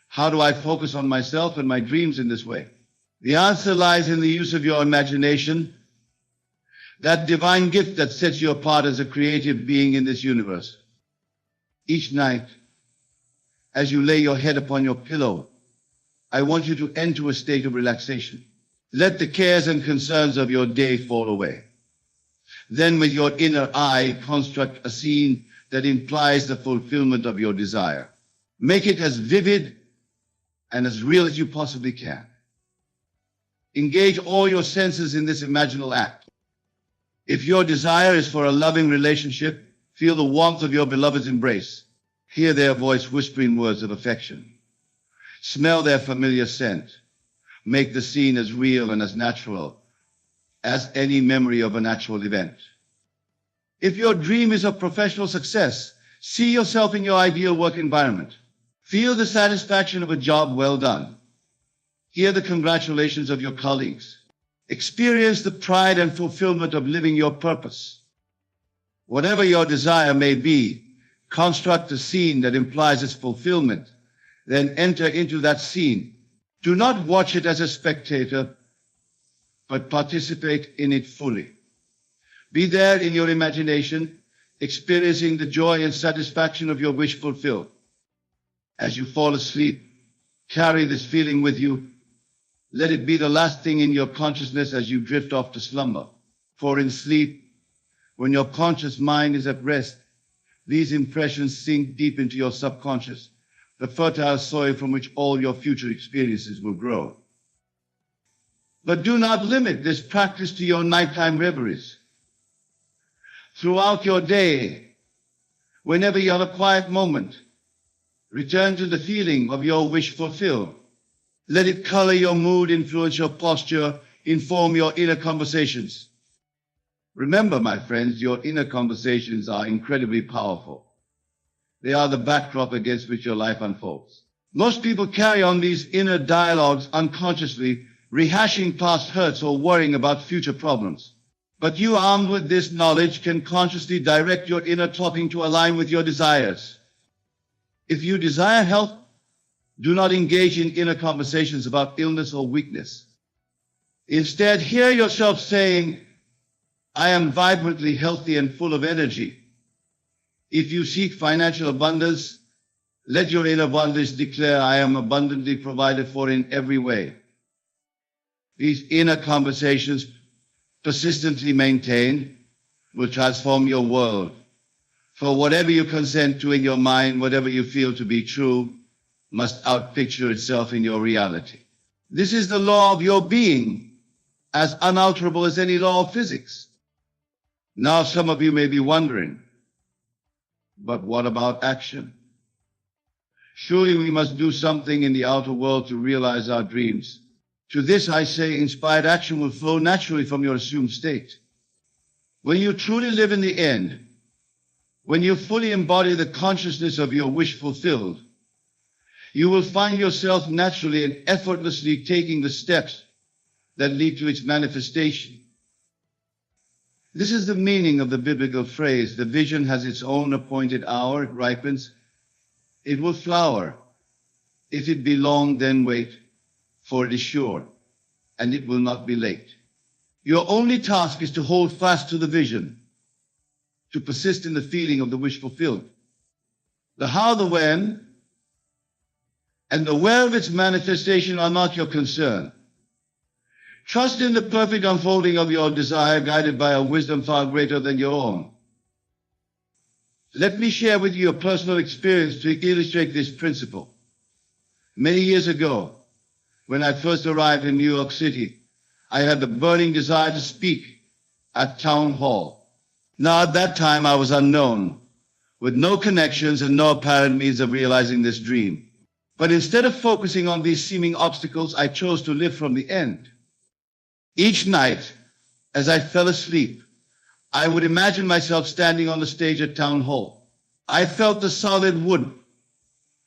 How do I focus on myself and my dreams in this way? The answer lies in the use of your imagination, that divine gift that sets you apart as a creative being in this universe. Each night, as you lay your head upon your pillow, I want you to enter a state of relaxation. Let the cares and concerns of your day fall away. Then with your inner eye, construct a scene that implies the fulfillment of your desire. Make it as vivid and as real as you possibly can. Engage all your senses in this imaginal act. If your desire is for a loving relationship, feel the warmth of your beloved's embrace. Hear their voice whispering words of affection. Smell their familiar scent. Make the scene as real and as natural as any memory of an actual event. If your dream is of professional success, see yourself in your ideal work environment. Feel the satisfaction of a job well done. Hear the congratulations of your colleagues. Experience the pride and fulfillment of living your purpose. Whatever your desire may be, construct a scene that implies its fulfillment. Then enter into that scene. Do not watch it as a spectator, but participate in it fully. Be there in your imagination, experiencing the joy and satisfaction of your wish fulfilled. As you fall asleep, carry this feeling with you. Let it be the last thing in your consciousness as you drift off to slumber. For in sleep, when your conscious mind is at rest, these impressions sink deep into your subconscious, the fertile soil from which all your future experiences will grow. But do not limit this practice to your nighttime reveries. Throughout your day, whenever you have a quiet moment, return to the feeling of your wish fulfilled. Let it color your mood, influence your posture, inform your inner conversations. Remember, my friends, your inner conversations are incredibly powerful. They are the backdrop against which your life unfolds. Most people carry on these inner dialogues unconsciously, rehashing past hurts or worrying about future problems. But you, armed with this knowledge, can consciously direct your inner talking to align with your desires. If you desire health, do not engage in inner conversations about illness or weakness. Instead, hear yourself saying, I am vibrantly healthy and full of energy. If you seek financial abundance, let your inner voice declare, I am abundantly provided for in every way. These inner conversations, persistently maintained, will transform your world. For whatever you consent to in your mind, whatever you feel to be true, must outpicture itself in your reality. This is the law of your being, as unalterable as any law of physics. Now some of you may be wondering, but what about action? Surely we must do something in the outer world to realize our dreams. To this I say, inspired action will flow naturally from your assumed state. When you truly live in the end, when you fully embody the consciousness of your wish fulfilled, you will find yourself naturally and effortlessly taking the steps that lead to its manifestation. This is the meaning of the biblical phrase, the vision has its own appointed hour, it ripens, it will flower. If it be long, then wait, for it is sure, and it will not be late. Your only task is to hold fast to the vision, to persist in the feeling of the wish fulfilled. The how, the when, and the where of its manifestation are not your concern. Trust in the perfect unfolding of your desire, guided by a wisdom far greater than your own. Let me share with you a personal experience to illustrate this principle. Many years ago, when I first arrived in New York City, I had the burning desire to speak at Town Hall. Now, at that time, I was unknown, with no connections and no apparent means of realizing this dream. But instead of focusing on these seeming obstacles, I chose to live from the end. Each night, as I fell asleep, I would imagine myself standing on the stage at Town Hall. I felt the solid wood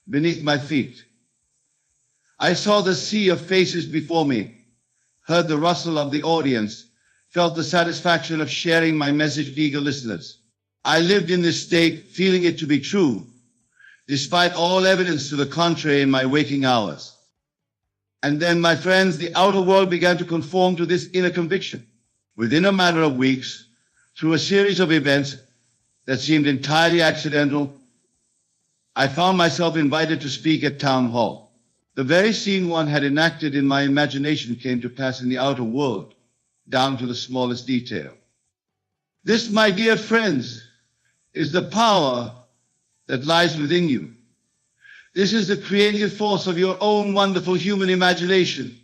beneath my feet. I saw the sea of faces before me, heard the rustle of the audience, felt the satisfaction of sharing my message with eager listeners. I lived in this state, feeling it to be true, despite all evidence to the contrary in my waking hours. And then, my friends, the outer world began to conform to this inner conviction. Within a matter of weeks, through a series of events that seemed entirely accidental, I found myself invited to speak at Town Hall. The very scene one had enacted in my imagination came to pass in the outer world, down to the smallest detail. This, my dear friends, is the power that lies within you. This is the creative force of your own wonderful human imagination.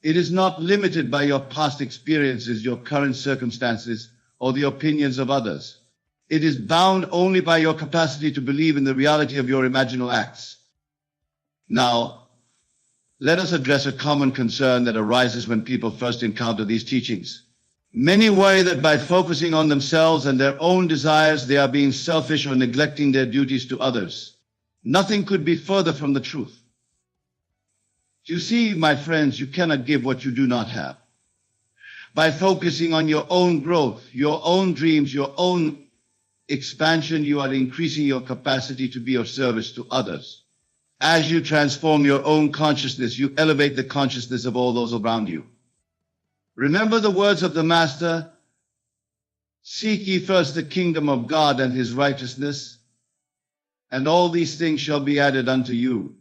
It is not limited by your past experiences, your current circumstances, or the opinions of others. It is bound only by your capacity to believe in the reality of your imaginal acts. Now, let us address a common concern that arises when people first encounter these teachings. Many worry that by focusing on themselves and their own desires, they are being selfish or neglecting their duties to others. Nothing could be further from the truth. You see, my friends, you cannot give what you do not have. By focusing on your own growth, your own dreams, your own expansion, you are increasing your capacity to be of service to others. As you transform your own consciousness, you elevate the consciousness of all those around you. Remember the words of the Master, "Seek ye first the kingdom of God and his righteousness, and all these things shall be added unto you."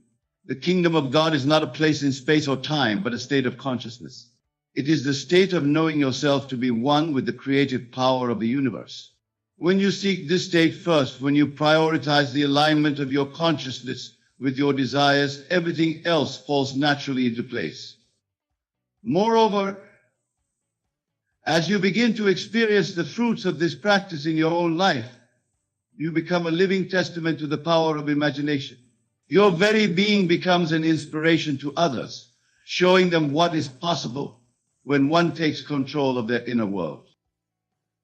The kingdom of God is not a place in space or time, but a state of consciousness. It is the state of knowing yourself to be one with the creative power of the universe. When you seek this state first, when you prioritize the alignment of your consciousness with your desires, everything else falls naturally into place. Moreover, as you begin to experience the fruits of this practice in your own life, you become a living testament to the power of imagination. Your very being becomes an inspiration to others, showing them what is possible when one takes control of their inner world.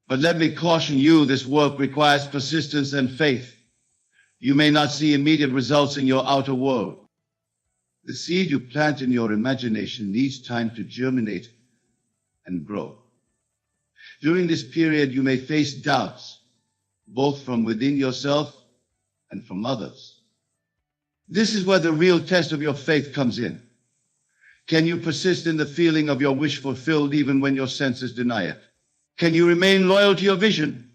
But let me caution you, this work requires persistence and faith. You may not see immediate results in your outer world. The seed you plant in your imagination needs time to germinate and grow. During this period, you may face doubts, both from within yourself and from others. This is where the real test of your faith comes in. Can you persist in the feeling of your wish fulfilled even when your senses deny it? Can you remain loyal to your vision,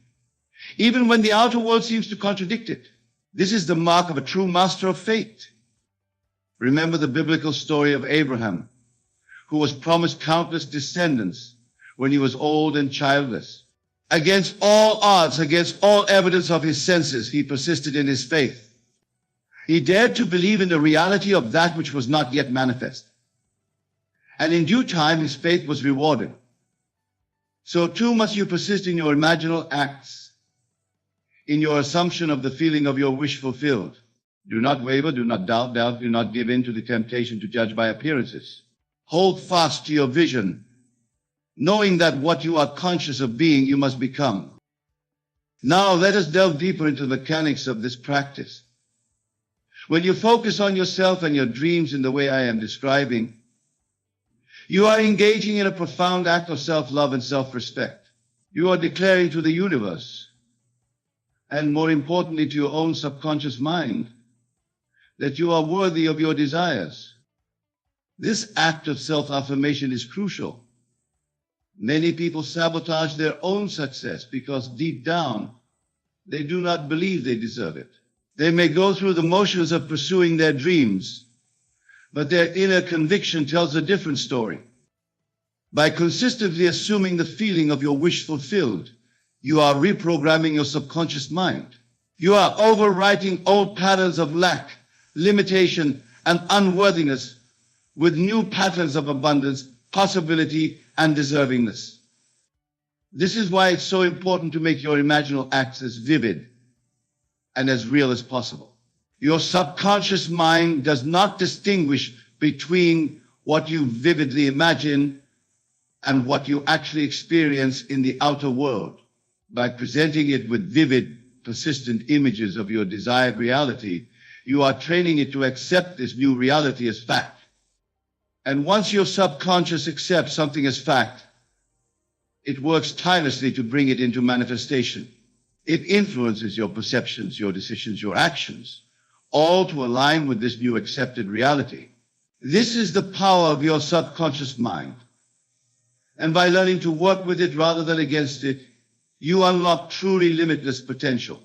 even when the outer world seems to contradict it? This is the mark of a true master of faith. Remember the biblical story of Abraham, who was promised countless descendants when he was old and childless. Against all odds, against all evidence of his senses, he persisted in his faith. He dared to believe in the reality of that which was not yet manifest. And in due time, his faith was rewarded. So too must you persist in your imaginal acts, in your assumption of the feeling of your wish fulfilled. Do not waver, do not doubt, do not give in to the temptation to judge by appearances. Hold fast to your vision, knowing that what you are conscious of being, you must become. Now let us delve deeper into the mechanics of this practice. When you focus on yourself and your dreams in the way I am describing, You are engaging in a profound act of self-love and self-respect. You are declaring to the universe, and more importantly to your own subconscious mind, that you are worthy of your desires. This act of self-affirmation is crucial. Many people sabotage their own success because deep down, they do not believe they deserve it. They may go through the motions of pursuing their dreams, but their inner conviction tells a different story. By consistently assuming the feeling of your wish fulfilled, you are reprogramming your subconscious mind. You are overwriting old patterns of lack, limitation, and unworthiness with new patterns of abundance, possibility, and deservingness. This is why it's so important to make your imaginal acts as vivid and as real as possible. Your subconscious mind does not distinguish between what you vividly imagine and what you actually experience in the outer world. By presenting it with vivid, persistent images of your desired reality, you are training it to accept this new reality as fact. And once your subconscious accepts something as fact, it works tirelessly to bring it into manifestation. It influences your perceptions, your decisions, your actions, all to align with this new accepted reality. This is the power of your subconscious mind. And by learning to work with it rather than against it, you unlock truly limitless potential.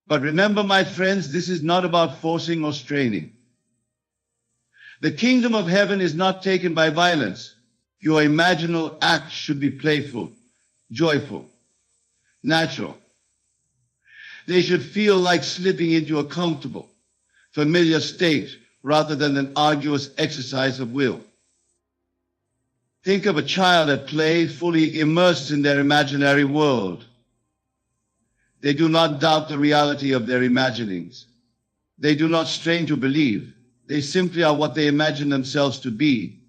But remember, my friends, this is not about forcing or straining. The kingdom of heaven is not taken by violence. Your imaginal acts should be playful, joyful, natural. They should feel like slipping into a comfortable, familiar state rather than an arduous exercise of will. Think of a child at play, fully immersed in their imaginary world. They do not doubt the reality of their imaginings. They do not strain to believe. They simply are what they imagine themselves to be,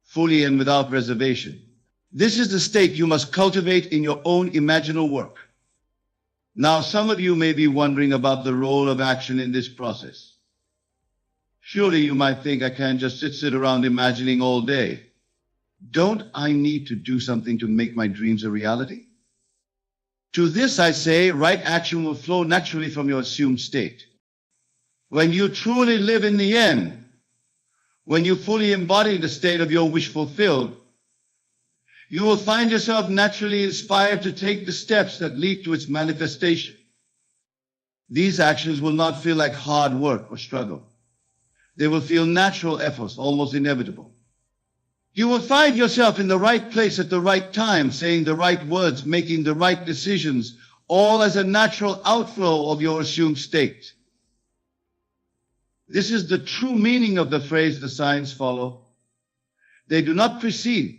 fully and without reservation. This is the state you must cultivate in your own imaginal work. Now, some of you may be wondering about the role of action in this process. Surely you might think, I can't just sit around imagining all day. Don't I need to do something to make my dreams a reality? To this I say, right action will flow naturally from your assumed state. When you truly live in the end, when you fully embody the state of your wish fulfilled, you will find yourself naturally inspired to take the steps that lead to its manifestation. These actions will not feel like hard work or struggle. They will feel natural efforts, almost inevitable. You will find yourself in the right place at the right time, saying the right words, making the right decisions, all as a natural outflow of your assumed state. This is the true meaning of the phrase, the signs follow. They do not precede.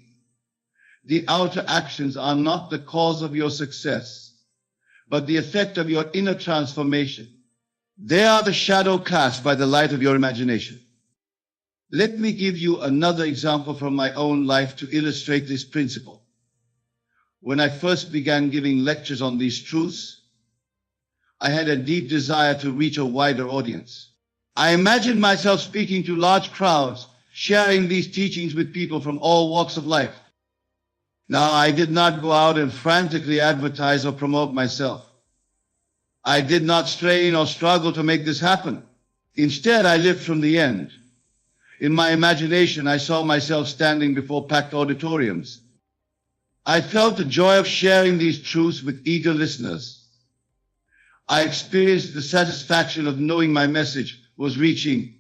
The outer actions are not the cause of your success, but the effect of your inner transformation. They are the shadow cast by the light of your imagination. Let me give you another example from my own life to illustrate this principle. When I first began giving lectures on these truths, I had a deep desire to reach a wider audience. I imagined myself speaking to large crowds, sharing these teachings with people from all walks of life. Now, I did not go out and frantically advertise or promote myself. I did not strain or struggle to make this happen. Instead, I lived from the end. In my imagination, I saw myself standing before packed auditoriums. I felt the joy of sharing these truths with eager listeners. I experienced the satisfaction of knowing my message was reaching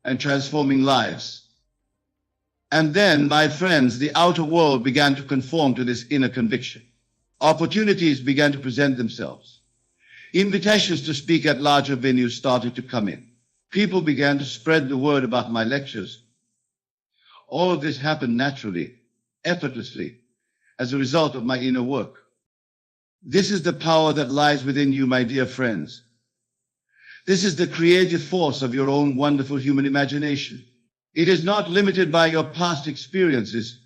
and transforming lives. And then, my friends, the outer world began to conform to this inner conviction. Opportunities began to present themselves. Invitations to speak at larger venues started to come in. People began to spread the word about my lectures. All of this happened naturally, effortlessly, as a result of my inner work. This is the power that lies within you, my dear friends. This is the creative force of your own wonderful human imagination. It is not limited by your past experiences,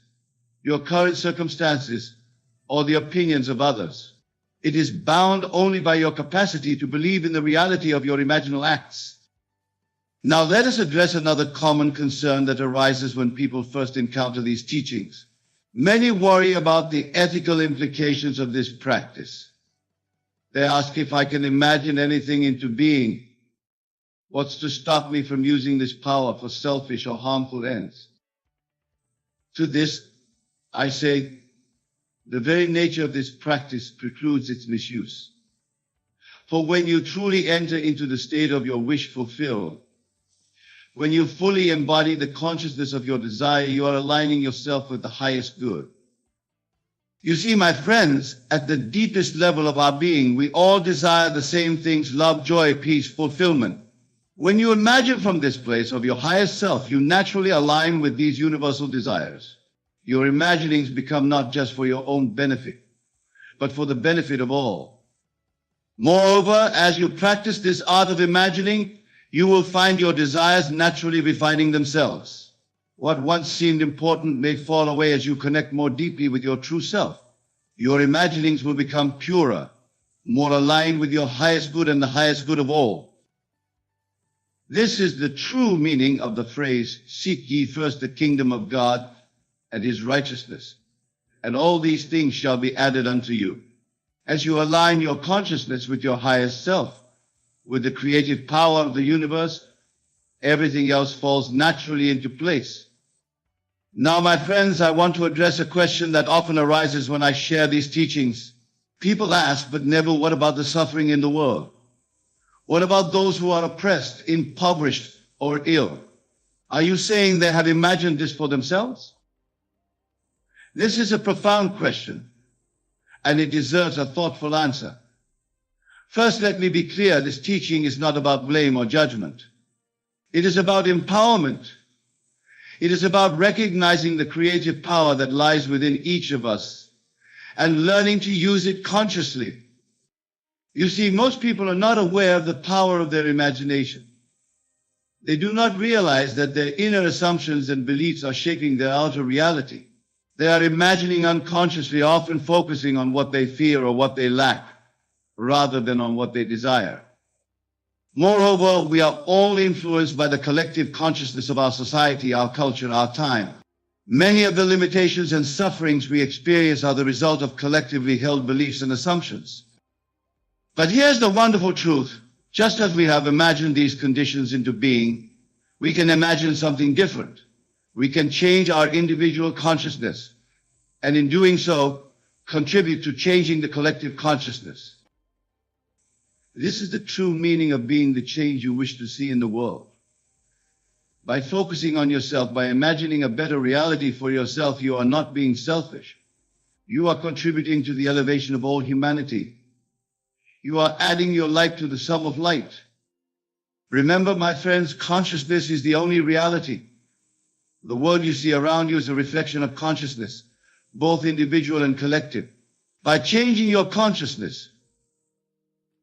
your current circumstances, or the opinions of others. It is bound only by your capacity to believe in the reality of your imaginal acts. Now let us address another common concern that arises when people first encounter these teachings. Many worry about the ethical implications of this practice. They ask if I can imagine anything into being. What's to stop me from using this power for selfish or harmful ends? To this, I say, the very nature of this practice precludes its misuse. For when you truly enter into the state of your wish fulfilled, when you fully embody the consciousness of your desire, you are aligning yourself with the highest good. You see, my friends, at the deepest level of our being, we all desire the same things: love, joy, peace, fulfillment. When you imagine from this place of your highest self, you naturally align with these universal desires. Your imaginings become not just for your own benefit, but for the benefit of all. Moreover, as you practice this art of imagining, you will find your desires naturally refining themselves. What once seemed important may fall away as you connect more deeply with your true self. Your imaginings will become purer, more aligned with your highest good and the highest good of all. This is the true meaning of the phrase, "Seek ye first the kingdom of God and his righteousness, and all these things shall be added unto you." As you align your consciousness with your highest self, with the creative power of the universe, everything else falls naturally into place. Now, my friends, I want to address a question that often arises when I share these teachings. People ask, "But Neville, what about the suffering in the world? What about those who are oppressed, impoverished, or ill? Are you saying they have imagined this for themselves?" This is a profound question, and it deserves a thoughtful answer. First, let me be clear, this teaching is not about blame or judgment. It is about empowerment. It is about recognizing the creative power that lies within each of us and learning to use it consciously. You see, most people are not aware of the power of their imagination. They do not realize that their inner assumptions and beliefs are shaping their outer reality. They are imagining unconsciously, often focusing on what they fear or what they lack, rather than on what they desire. Moreover, we are all influenced by the collective consciousness of our society, our culture, our time. Many of the limitations and sufferings we experience are the result of collectively held beliefs and assumptions. But here's the wonderful truth. Just as we have imagined these conditions into being, we can imagine something different. We can change our individual consciousness, and in doing so, contribute to changing the collective consciousness. This is the true meaning of being the change you wish to see in the world. By focusing on yourself, by imagining a better reality for yourself, you are not being selfish. You are contributing to the elevation of all humanity. You are adding your light to the sum of light. Remember, my friends, consciousness is the only reality. The world you see around you is a reflection of consciousness, both individual and collective. By changing your consciousness,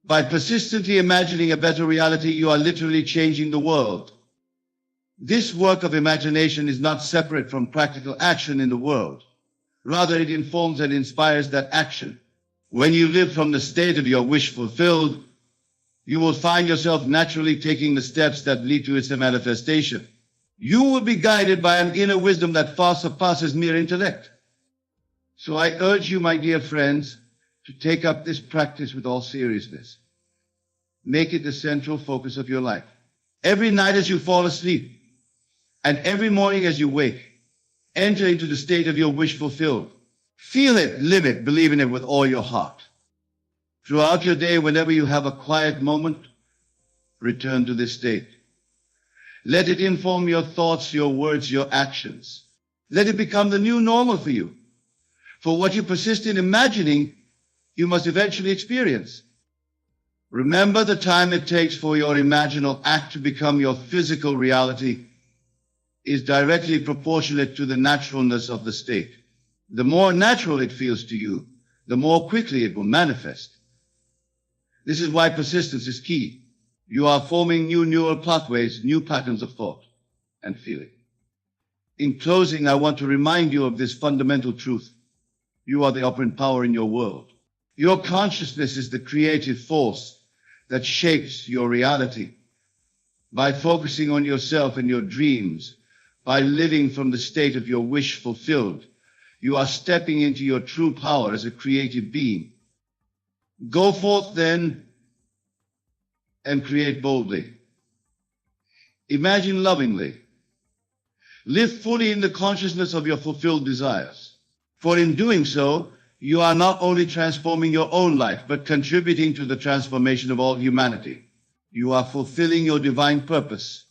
by persistently imagining a better reality, you are literally changing the world. This work of imagination is not separate from practical action in the world. Rather, it informs and inspires that action. When you live from the state of your wish fulfilled, you will find yourself naturally taking the steps that lead to its manifestation. You will be guided by an inner wisdom that far surpasses mere intellect. So I urge you, my dear friends, to take up this practice with all seriousness. Make it the central focus of your life. Every night as you fall asleep, and every morning as you wake, enter into the state of your wish fulfilled. Feel it, live it, believe in it with all your heart. Throughout your day, whenever you have a quiet moment, return to this state. Let it inform your thoughts, your words, your actions. Let it become the new normal for you. For what you persist in imagining, you must eventually experience. Remember, the time it takes for your imaginal act to become your physical reality is directly proportionate to the naturalness of the state. The more natural it feels to you, the more quickly it will manifest. This is why persistence is key. You are forming new neural pathways, new patterns of thought and feeling. In closing, I want to remind you of this fundamental truth. You are the operant power in your world. Your consciousness is the creative force that shapes your reality. by focusing on yourself and your dreams, by living from the state of your wish fulfilled, you are stepping into your true power as a creative being. Go forth then and create boldly. Imagine lovingly. Live fully in the consciousness of your fulfilled desires. For in doing so, you are not only transforming your own life, but contributing to the transformation of all humanity. You are fulfilling your divine purpose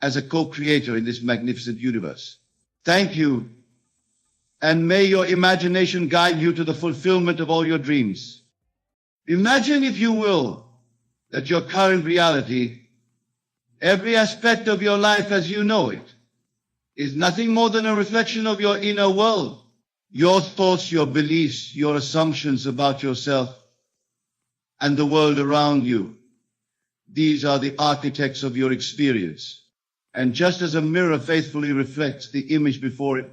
as a co-creator in this magnificent universe. Thank you, and may your imagination guide you to the fulfillment of all your dreams. Imagine, if you will, that your current reality, every aspect of your life as you know it, is nothing more than a reflection of your inner world. Your thoughts, your beliefs, your assumptions about yourself and the world around you. These are the architects of your experience. And just as a mirror faithfully reflects the image before it,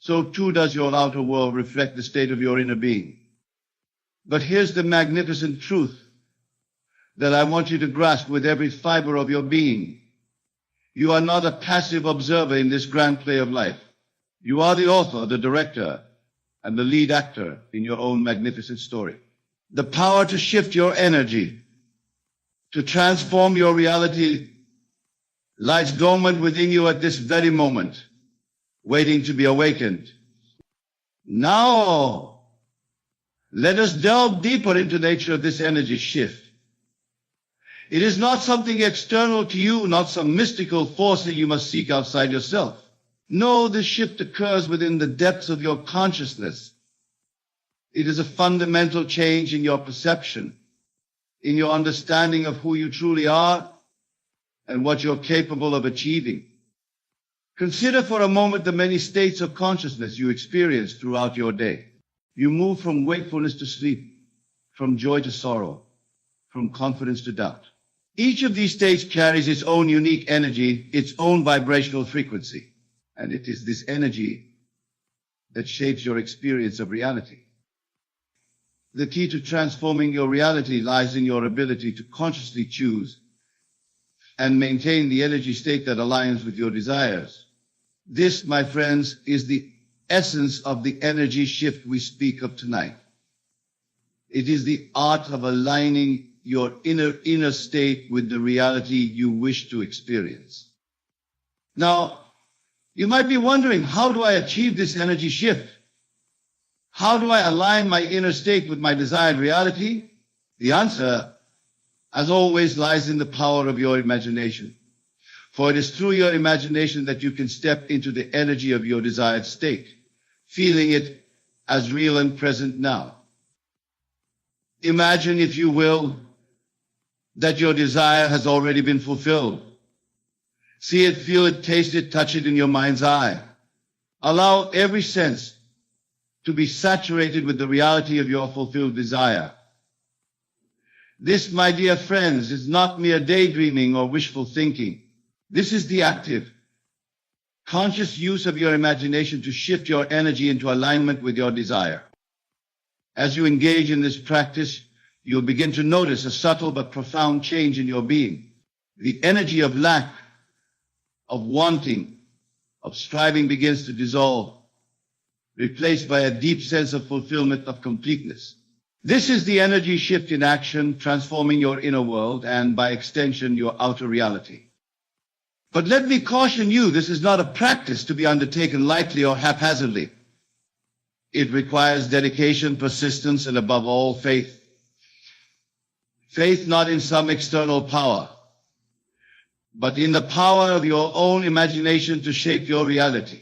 so too does your outer world reflect the state of your inner being. But here's the magnificent truth that I want you to grasp with every fiber of your being. You are not a passive observer in this grand play of life. You are the author, the director, and the lead actor in your own magnificent story. The power to shift your energy, to transform your reality, lies dormant within you at this very moment, waiting to be awakened. Now, let us delve deeper into the nature of this energy shift. It is not something external to you, not some mystical force that you must seek outside yourself. No, this shift occurs within the depths of your consciousness. It is a fundamental change in your perception, in your understanding of who you truly are and what you're capable of achieving. Consider for a moment the many states of consciousness you experience throughout your day. You move from wakefulness to sleep, from joy to sorrow, from confidence to doubt. Each of these states carries its own unique energy, its own vibrational frequency. And it is this energy that shapes your experience of reality. The key to transforming your reality lies in your ability to consciously choose and maintain the energy state that aligns with your desires. This, my friends, is the essence of the energy shift we speak of tonight. It is the art of aligning your inner state with the reality you wish to experience. Now, you might be wondering, how do I achieve this energy shift? How do I align my inner state with my desired reality? The answer, as always, lies in the power of your imagination. For it is through your imagination that you can step into the energy of your desired state, feeling it as real and present now. Imagine, if you will, that your desire has already been fulfilled. See it, feel it, taste it, touch it in your mind's eye. Allow every sense to be saturated with the reality of your fulfilled desire. This, my dear friends, is not mere daydreaming or wishful thinking. This is the active, conscious use of your imagination to shift your energy into alignment with your desire. As you engage in this practice, you'll begin to notice a subtle but profound change in your being. The energy of lack, of wanting, of striving begins to dissolve, replaced by a deep sense of fulfillment, of completeness. This is the energy shift in action, transforming your inner world and, by extension, your outer reality. But let me caution you, this is not a practice to be undertaken lightly or haphazardly. It requires dedication, persistence, and above all, faith. Faith not in some external power, but in the power of your own imagination to shape your reality.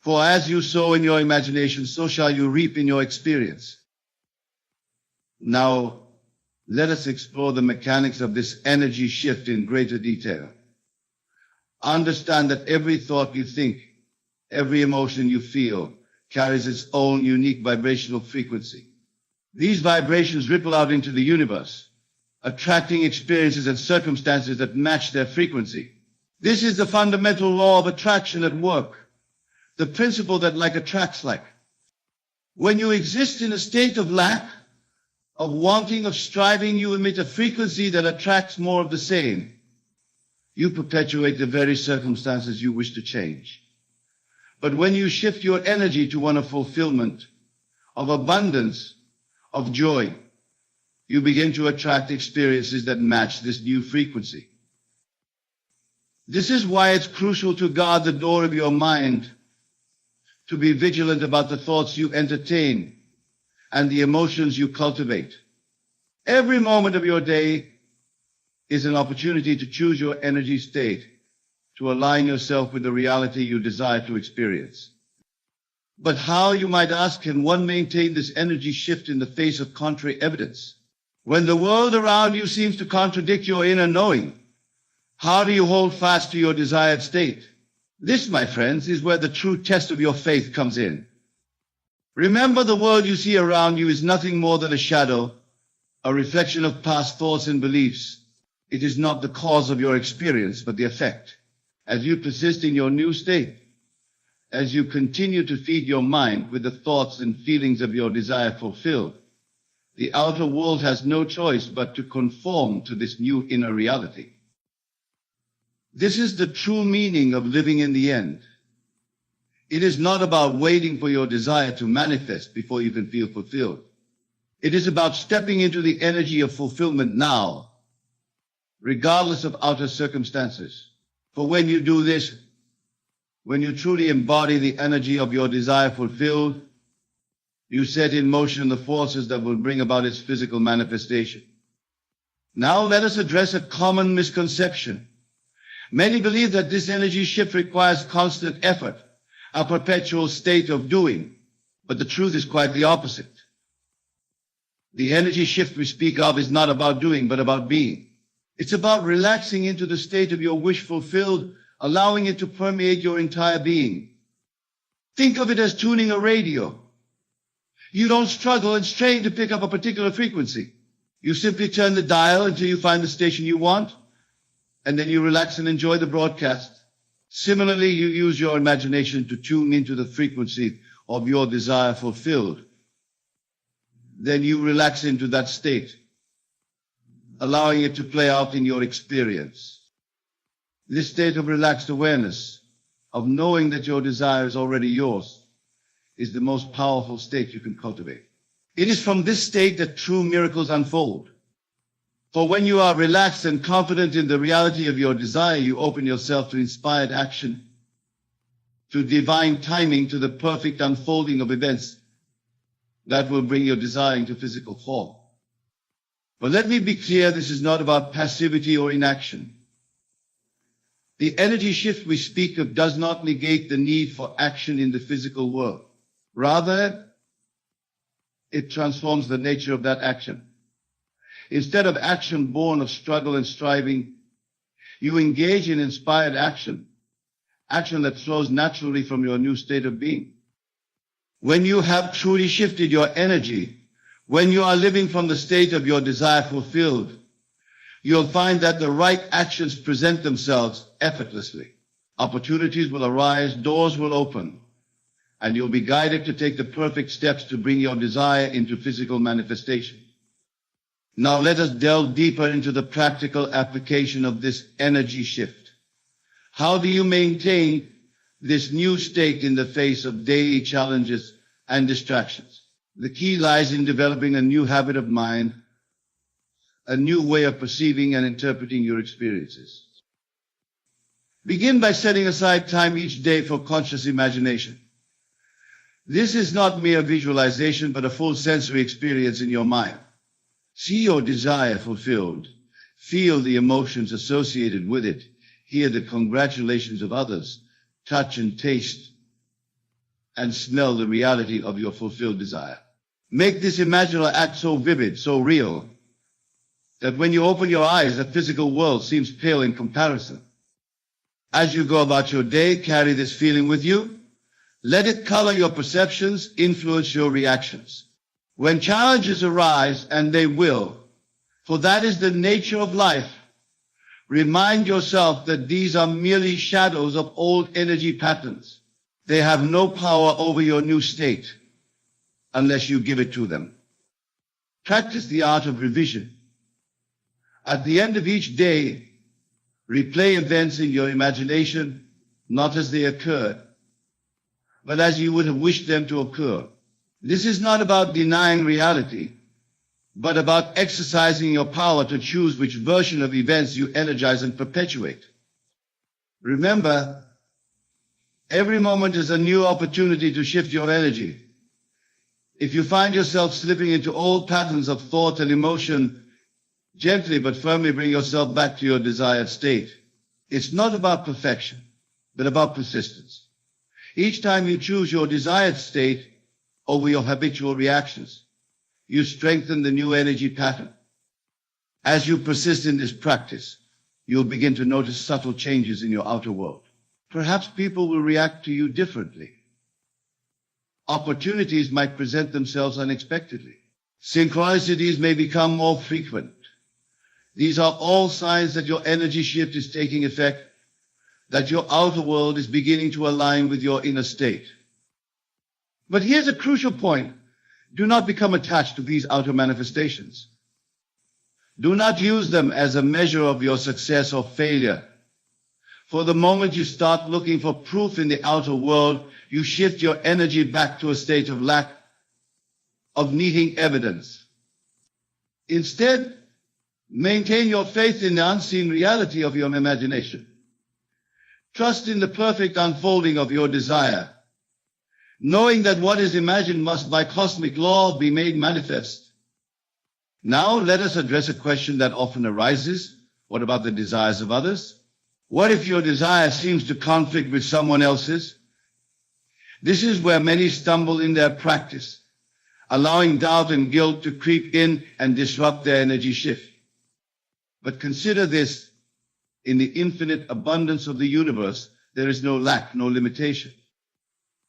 For as you sow in your imagination, so shall you reap in your experience. Now, let us explore the mechanics of this energy shift in greater detail. Understand that every thought you think, every emotion you feel, carries its own unique vibrational frequency. These vibrations ripple out into the universe, attracting experiences and circumstances that match their frequency. This is the fundamental law of attraction at work, the principle that like attracts like. When you exist in a state of lack, of wanting, of striving, you emit a frequency that attracts more of the same. you perpetuate the very circumstances you wish to change. But when you shift your energy to one of fulfillment, of abundance, of joy, you begin to attract experiences that match this new frequency. This is why it's crucial to guard the door of your mind, to be vigilant about the thoughts you entertain and the emotions you cultivate. Every moment of your day is an opportunity to choose your energy state, to align yourself with the reality you desire to experience. But how, you might ask, can one maintain this energy shift in the face of contrary evidence? When the world around you seems to contradict your inner knowing, how do you hold fast to your desired state? This, my friends, is where the true test of your faith comes in. Remember, the world you see around you is nothing more than a shadow, a reflection of past thoughts and beliefs. It is not the cause of your experience, but the effect. As you persist in your new state, as you continue to feed your mind with the thoughts and feelings of your desire fulfilled, the outer world has no choice but to conform to this new inner reality. This is the true meaning of living in the end. It is not about waiting for your desire to manifest before you can feel fulfilled. It is about stepping into the energy of fulfillment now, regardless of outer circumstances. For when you do this, when you truly embody the energy of your desire fulfilled, you set in motion the forces that will bring about its physical manifestation. Now let us address a common misconception. Many believe that this energy shift requires constant effort, a perpetual state of doing, but the truth is quite the opposite. The energy shift we speak of is not about doing, but about being. It's about relaxing into the state of your wish fulfilled, allowing it to permeate your entire being. Think of it as tuning a radio. You don't struggle and strain to pick up a particular frequency. You simply turn the dial until you find the station you want, and then you relax and enjoy the broadcast. Similarly, you use your imagination to tune into the frequency of your desire fulfilled. Then you relax into that state, allowing it to play out in your experience. This state of relaxed awareness, of knowing that your desire is already yours, is the most powerful state you can cultivate. It is from this state that true miracles unfold. For when you are relaxed and confident in the reality of your desire, you open yourself to inspired action, to divine timing, to the perfect unfolding of events that will bring your desire into physical form. But let me be clear, this is not about passivity or inaction. The energy shift we speak of does not negate the need for action in the physical world. Rather, it transforms the nature of that action. Instead of action born of struggle and striving, you engage in inspired action, action that flows naturally from your new state of being. When you have truly shifted your energy, when you are living from the state of your desire fulfilled, you'll find that the right actions present themselves effortlessly. Opportunities will arise, doors will open, and you'll be guided to take the perfect steps to bring your desire into physical manifestation. Now let us delve deeper into the practical application of this energy shift. How do you maintain this new state in the face of daily challenges and distractions? The key lies in developing a new habit of mind, a new way of perceiving and interpreting your experiences. Begin by setting aside time each day for conscious imagination. This is not mere visualization, but a full sensory experience in your mind. See your desire fulfilled. Feel the emotions associated with it. Hear the congratulations of others. Touch and taste and smell the reality of your fulfilled desire. Make this imaginal act so vivid, so real, that when you open your eyes, the physical world seems pale in comparison. As you go about your day, carry this feeling with you. Let it color your perceptions, influence your reactions. When challenges arise, and they will, for that is the nature of life, remind yourself that these are merely shadows of old energy patterns. They have no power over your new state unless you give it to them. Practice the art of revision. At the end of each day, Replay events in your imagination, not as they occurred, but as you would have wished them to occur. This is not about denying reality, but about exercising your power to choose which version of events you energize and perpetuate. Remember, every moment is a new opportunity to shift your energy. If you find yourself slipping into old patterns of thought and emotion, gently but firmly bring yourself back to your desired state. It's not about perfection, but about persistence. Each time you choose your desired state over your habitual reactions, you strengthen the new energy pattern. As you persist in this practice, you'll begin to notice subtle changes in your outer world. Perhaps people will react to you differently. Opportunities might present themselves unexpectedly. Synchronicities may become more frequent. These are all signs that your energy shift is taking effect, that your outer world is beginning to align with your inner state. But here's a crucial point. Do not become attached to these outer manifestations. Do not use them as a measure of your success or failure. For the moment you start looking for proof in the outer world, you shift your energy back to a state of lack of needing evidence. Instead, maintain your faith in the unseen reality of your imagination. Trust in the perfect unfolding of your desire, knowing that what is imagined must by cosmic law be made manifest. Now let us address a question that often arises. What about the desires of others? What if your desire seems to conflict with someone else's? This is where many stumble in their practice, allowing doubt and guilt to creep in and disrupt their energy shift. But consider this, in the infinite abundance of the universe, there is no lack, no limitation.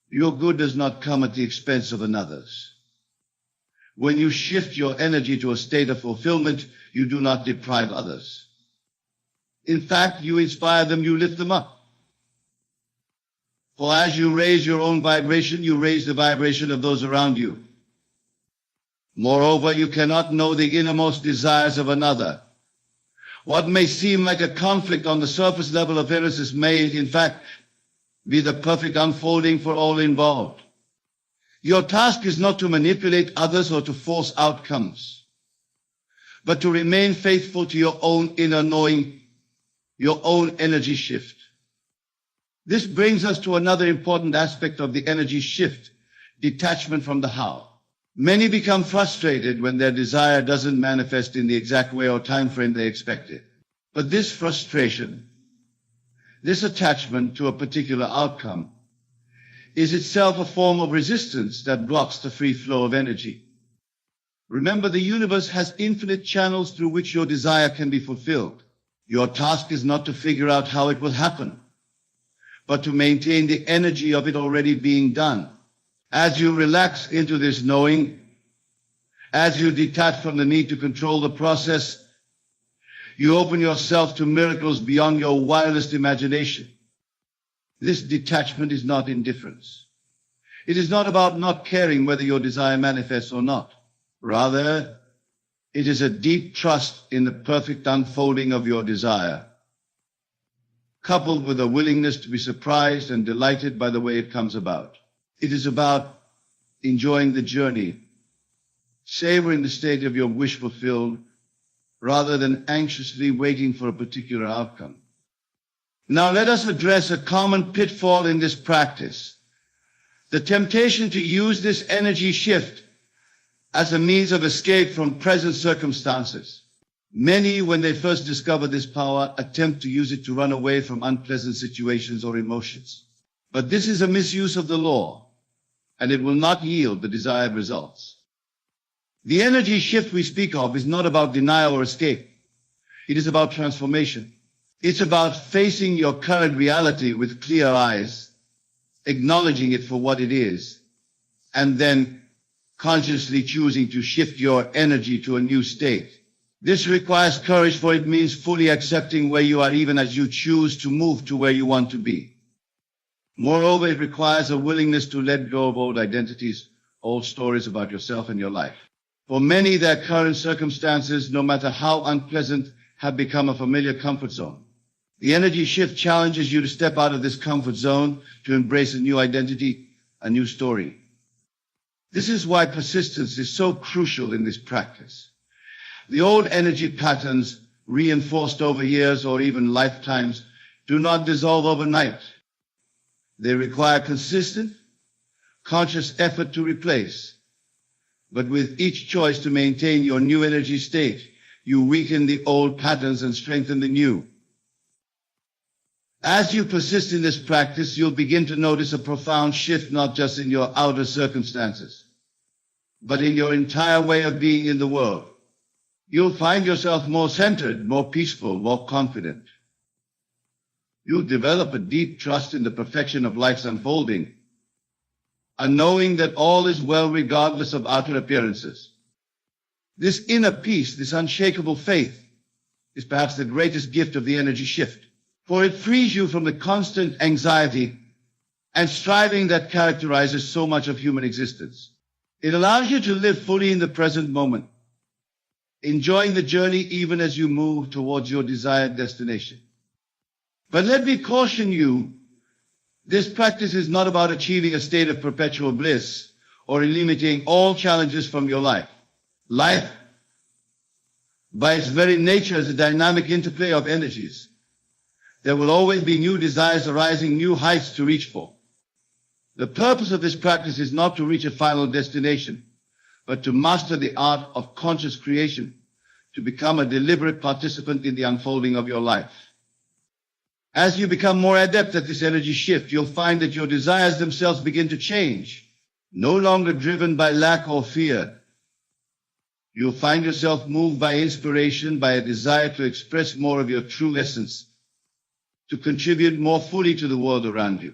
Your good does not come at the expense of another's. When you shift your energy to a state of fulfillment, you do not deprive others. In fact, you inspire them, you lift them up. For as you raise your own vibration, you raise the vibration of those around you. Moreover, you cannot know the innermost desires of another. What may seem like a conflict on the surface level of Eros may, in fact, be the perfect unfolding for all involved. Your task is not to manipulate others or to force outcomes, but to remain faithful to your own inner knowing, your own energy shift. This brings us to another important aspect of the energy shift, detachment from the how. Many become frustrated when their desire doesn't manifest in the exact way or time frame they expected. But this frustration, this attachment to a particular outcome, is itself a form of resistance that blocks the free flow of energy. Remember, the universe has infinite channels through which your desire can be fulfilled. Your task is not to figure out how it will happen, but to maintain the energy of it already being done. As you relax into this knowing, as you detach from the need to control the process, you open yourself to miracles beyond your wildest imagination. This detachment is not indifference. It is not about not caring whether your desire manifests or not. Rather, it is a deep trust in the perfect unfolding of your desire, coupled with a willingness to be surprised and delighted by the way it comes about. It is about enjoying the journey, savoring the state of your wish fulfilled, rather than anxiously waiting for a particular outcome. Now let us address a common pitfall in this practice, the temptation to use this energy shift as a means of escape from present circumstances. Many, when they first discover this power, attempt to use it to run away from unpleasant situations or emotions. But this is a misuse of the law, and it will not yield the desired results. The energy shift we speak of is not about denial or escape. It is about transformation. It's about facing your current reality with clear eyes, acknowledging it for what it is, and then consciously choosing to shift your energy to a new state. This requires courage, for it means fully accepting where you are even as you choose to move to where you want to be. Moreover, it requires a willingness to let go of old identities, old stories about yourself and your life. For many, their current circumstances, no matter how unpleasant, have become a familiar comfort zone. The energy shift challenges you to step out of this comfort zone, to embrace a new identity, a new story. This is why persistence is so crucial in this practice. The old energy patterns, reinforced over years or even lifetimes, do not dissolve overnight. They require consistent, conscious effort to replace. But with each choice to maintain your new energy state, you weaken the old patterns and strengthen the new. As you persist in this practice, you'll begin to notice a profound shift not just in your outer circumstances, but in your entire way of being in the world. You'll find yourself more centered, more peaceful, more confident. You'll develop a deep trust in the perfection of life's unfolding, a knowing that all is well regardless of outer appearances. This inner peace, this unshakable faith, is perhaps the greatest gift of the energy shift, for it frees you from the constant anxiety and striving that characterizes so much of human existence. It allows you to live fully in the present moment, enjoying the journey even as you move towards your desired destination. But let me caution you, this practice is not about achieving a state of perpetual bliss or eliminating all challenges from your life. Life, by its very nature, is a dynamic interplay of energies. There will always be new desires arising, new heights to reach for. The purpose of this practice is not to reach a final destination, but to master the art of conscious creation, to become a deliberate participant in the unfolding of your life. As you become more adept at this energy shift, you'll find that your desires themselves begin to change, no longer driven by lack or fear. You'll find yourself moved by inspiration, by a desire to express more of your true essence, to contribute more fully to the world around you.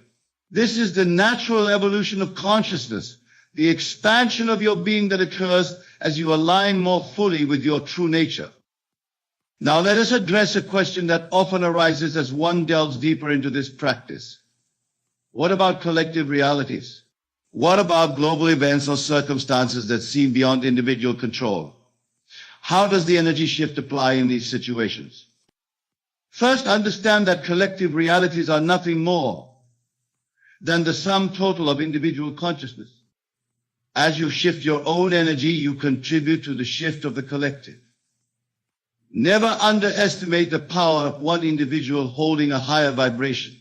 This is the natural evolution of consciousness, the expansion of your being that occurs as you align more fully with your true nature. Now let us address a question that often arises as one delves deeper into this practice. What about collective realities? What about global events or circumstances that seem beyond individual control? How does the energy shift apply in these situations? First, understand that collective realities are nothing more than the sum total of individual consciousness. As you shift your own energy, you contribute to the shift of the collective. Never underestimate the power of one individual holding a higher vibration.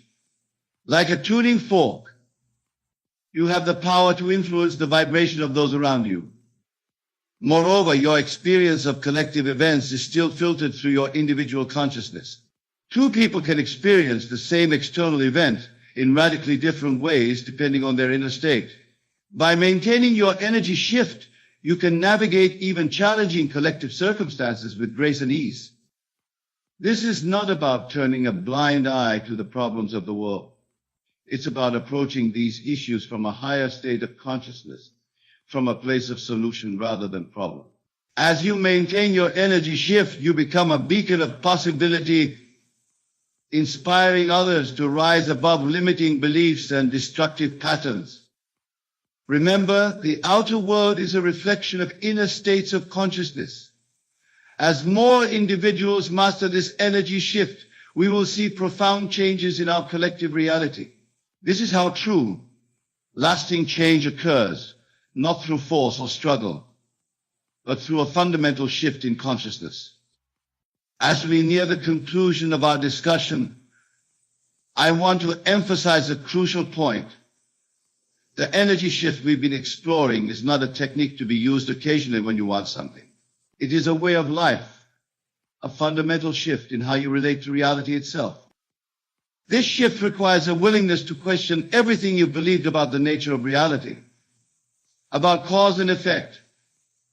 Like a tuning fork, you have the power to influence the vibration of those around you. Moreover, your experience of collective events is still filtered through your individual consciousness. Two people can experience the same external event in radically different ways depending on their inner state. By maintaining your energy shift, you can navigate even challenging collective circumstances with grace and ease. This is not about turning a blind eye to the problems of the world. It's about approaching these issues from a higher state of consciousness, from a place of solution rather than problem. As you maintain your energy shift, you become a beacon of possibility, inspiring others to rise above limiting beliefs and destructive patterns. Remember, the outer world is a reflection of inner states of consciousness. As more individuals master this energy shift, we will see profound changes in our collective reality. This is how true, lasting change occurs, not through force or struggle, but through a fundamental shift in consciousness. As we near the conclusion of our discussion, I want to emphasize a crucial point. The energy shift we've been exploring is not a technique to be used occasionally when you want something. It is a way of life, a fundamental shift in how you relate to reality itself. This shift requires a willingness to question everything you believed about the nature of reality, about cause and effect,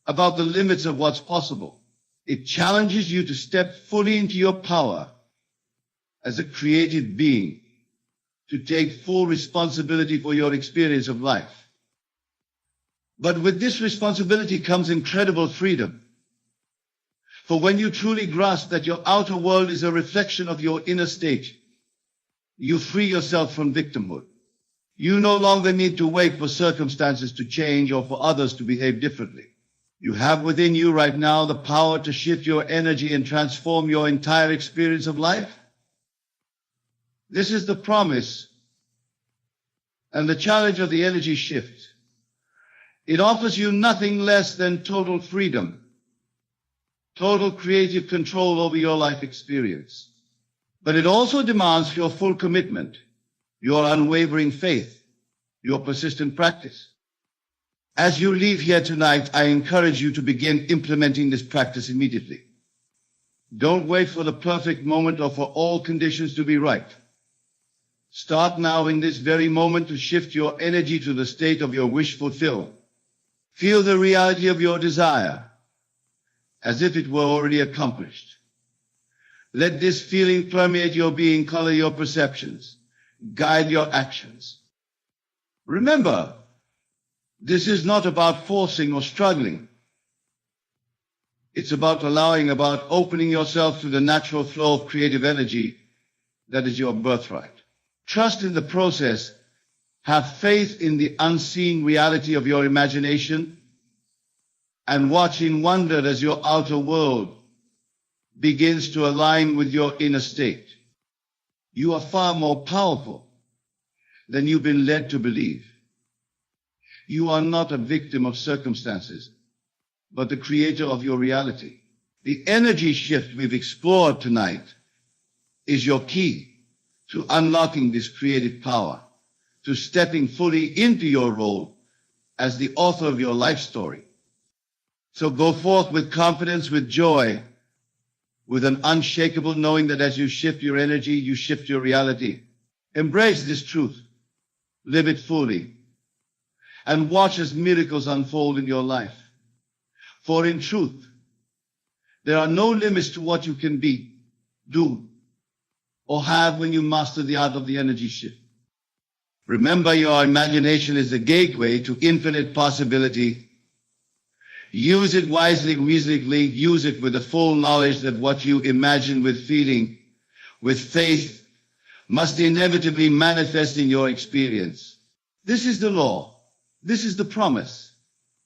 about the limits of what's possible. It challenges you to step fully into your power as a creative being, to take full responsibility for your experience of life. But with this responsibility comes incredible freedom. For when you truly grasp that your outer world is a reflection of your inner state, you free yourself from victimhood. You no longer need to wait for circumstances to change or for others to behave differently. You have within you right now the power to shift your energy and transform your entire experience of life. This is the promise and the challenge of the energy shift. It offers you nothing less than total freedom, total creative control over your life experience. But it also demands your full commitment, your unwavering faith, your persistent practice. As you leave here tonight, I encourage you to begin implementing this practice immediately. Don't wait for the perfect moment or for all conditions to be right. Start now in this very moment to shift your energy to the state of your wish fulfilled. Feel the reality of your desire as if it were already accomplished. Let this feeling permeate your being, color your perceptions, guide your actions. Remember, this is not about forcing or struggling. It's about opening yourself to the natural flow of creative energy that is your birthright. Trust in the process. Have faith in the unseen reality of your imagination, and watch in wonder as your outer world begins to align with your inner state. You are far more powerful than you've been led to believe. You are not a victim of circumstances, but the creator of your reality. The energy shift we've explored tonight is your key to unlocking this creative power, to stepping fully into your role as the author of your life story. So go forth with confidence, with joy, with an unshakable knowing that as you shift your energy, you shift your reality. Embrace this truth, live it fully, and watch as miracles unfold in your life. For in truth, there are no limits to what you can be, do, or have when you master the art of the energy shift. Remember, your imagination is the gateway to infinite possibility. Use it wisely, reasonably. Use it with the full knowledge that what you imagine with feeling, with faith, must inevitably manifest in your experience. This is the law. This is the promise.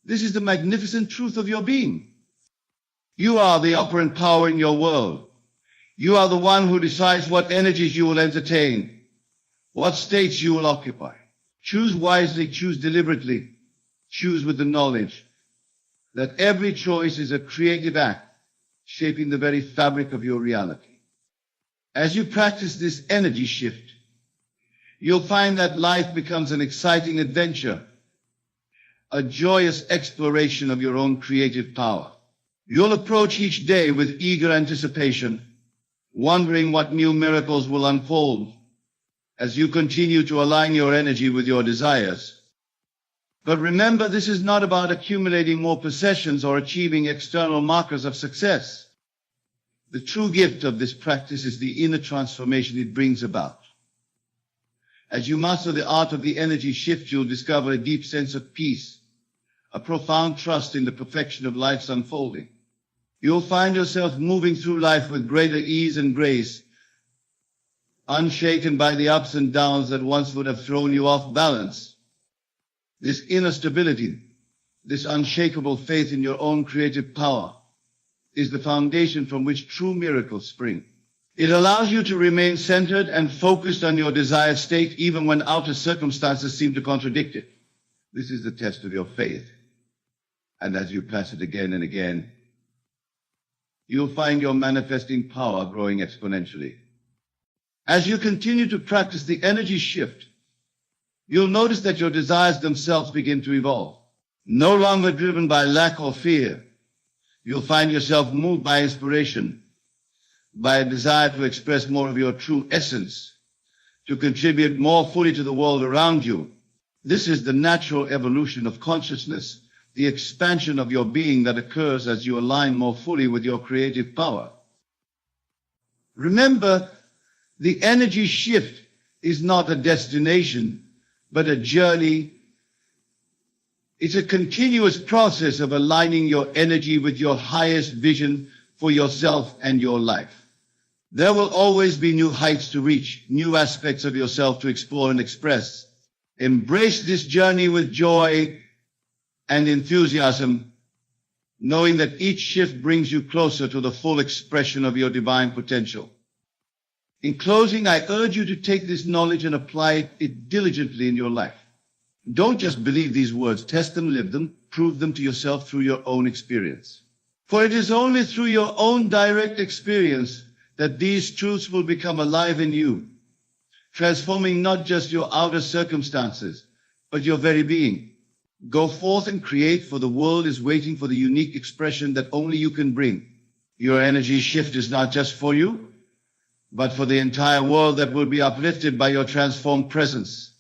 This is the magnificent truth of your being. You are the operant power in your world. You are the one who decides what energies you will entertain, what states you will occupy. Choose wisely, choose deliberately, choose with the knowledge that every choice is a creative act shaping the very fabric of your reality. As you practice this energy shift, you'll find that life becomes an exciting adventure, a joyous exploration of your own creative power. You'll approach each day with eager anticipation, wondering what new miracles will unfold as you continue to align your energy with your desires. But remember, this is not about accumulating more possessions or achieving external markers of success. The true gift of this practice is the inner transformation it brings about. As you master the art of the energy shift, you'll discover a deep sense of peace, a profound trust in the perfection of life's unfolding. You'll find yourself moving through life with greater ease and grace, unshaken by the ups and downs that once would have thrown you off balance. This inner stability, this unshakable faith in your own creative power, is the foundation from which true miracles spring. It allows you to remain centered and focused on your desired state even when outer circumstances seem to contradict it. This is the test of your faith. And as you pass it again and again, you'll find your manifesting power growing exponentially. As you continue to practice the energy shift, you'll notice that your desires themselves begin to evolve. No longer driven by lack or fear, you'll find yourself moved by inspiration, by a desire to express more of your true essence, to contribute more fully to the world around you. This is the natural evolution of consciousness, the expansion of your being that occurs as you align more fully with your creative power. Remember, the energy shift is not a destination, but a journey. It's a continuous process of aligning your energy with your highest vision for yourself and your life. There will always be new heights to reach, new aspects of yourself to explore and express. Embrace this journey with joy and enthusiasm, knowing that each shift brings you closer to the full expression of your divine potential. In closing, I urge you to take this knowledge and apply it diligently in your life. Don't just believe these words, test them, live them, prove them to yourself through your own experience. For it is only through your own direct experience that these truths will become alive in you, transforming not just your outer circumstances, but your very being. Go forth and create, for the world is waiting for the unique expression that only you can bring. Your energy shift is not just for you, but for the entire world that will be uplifted by your transformed presence.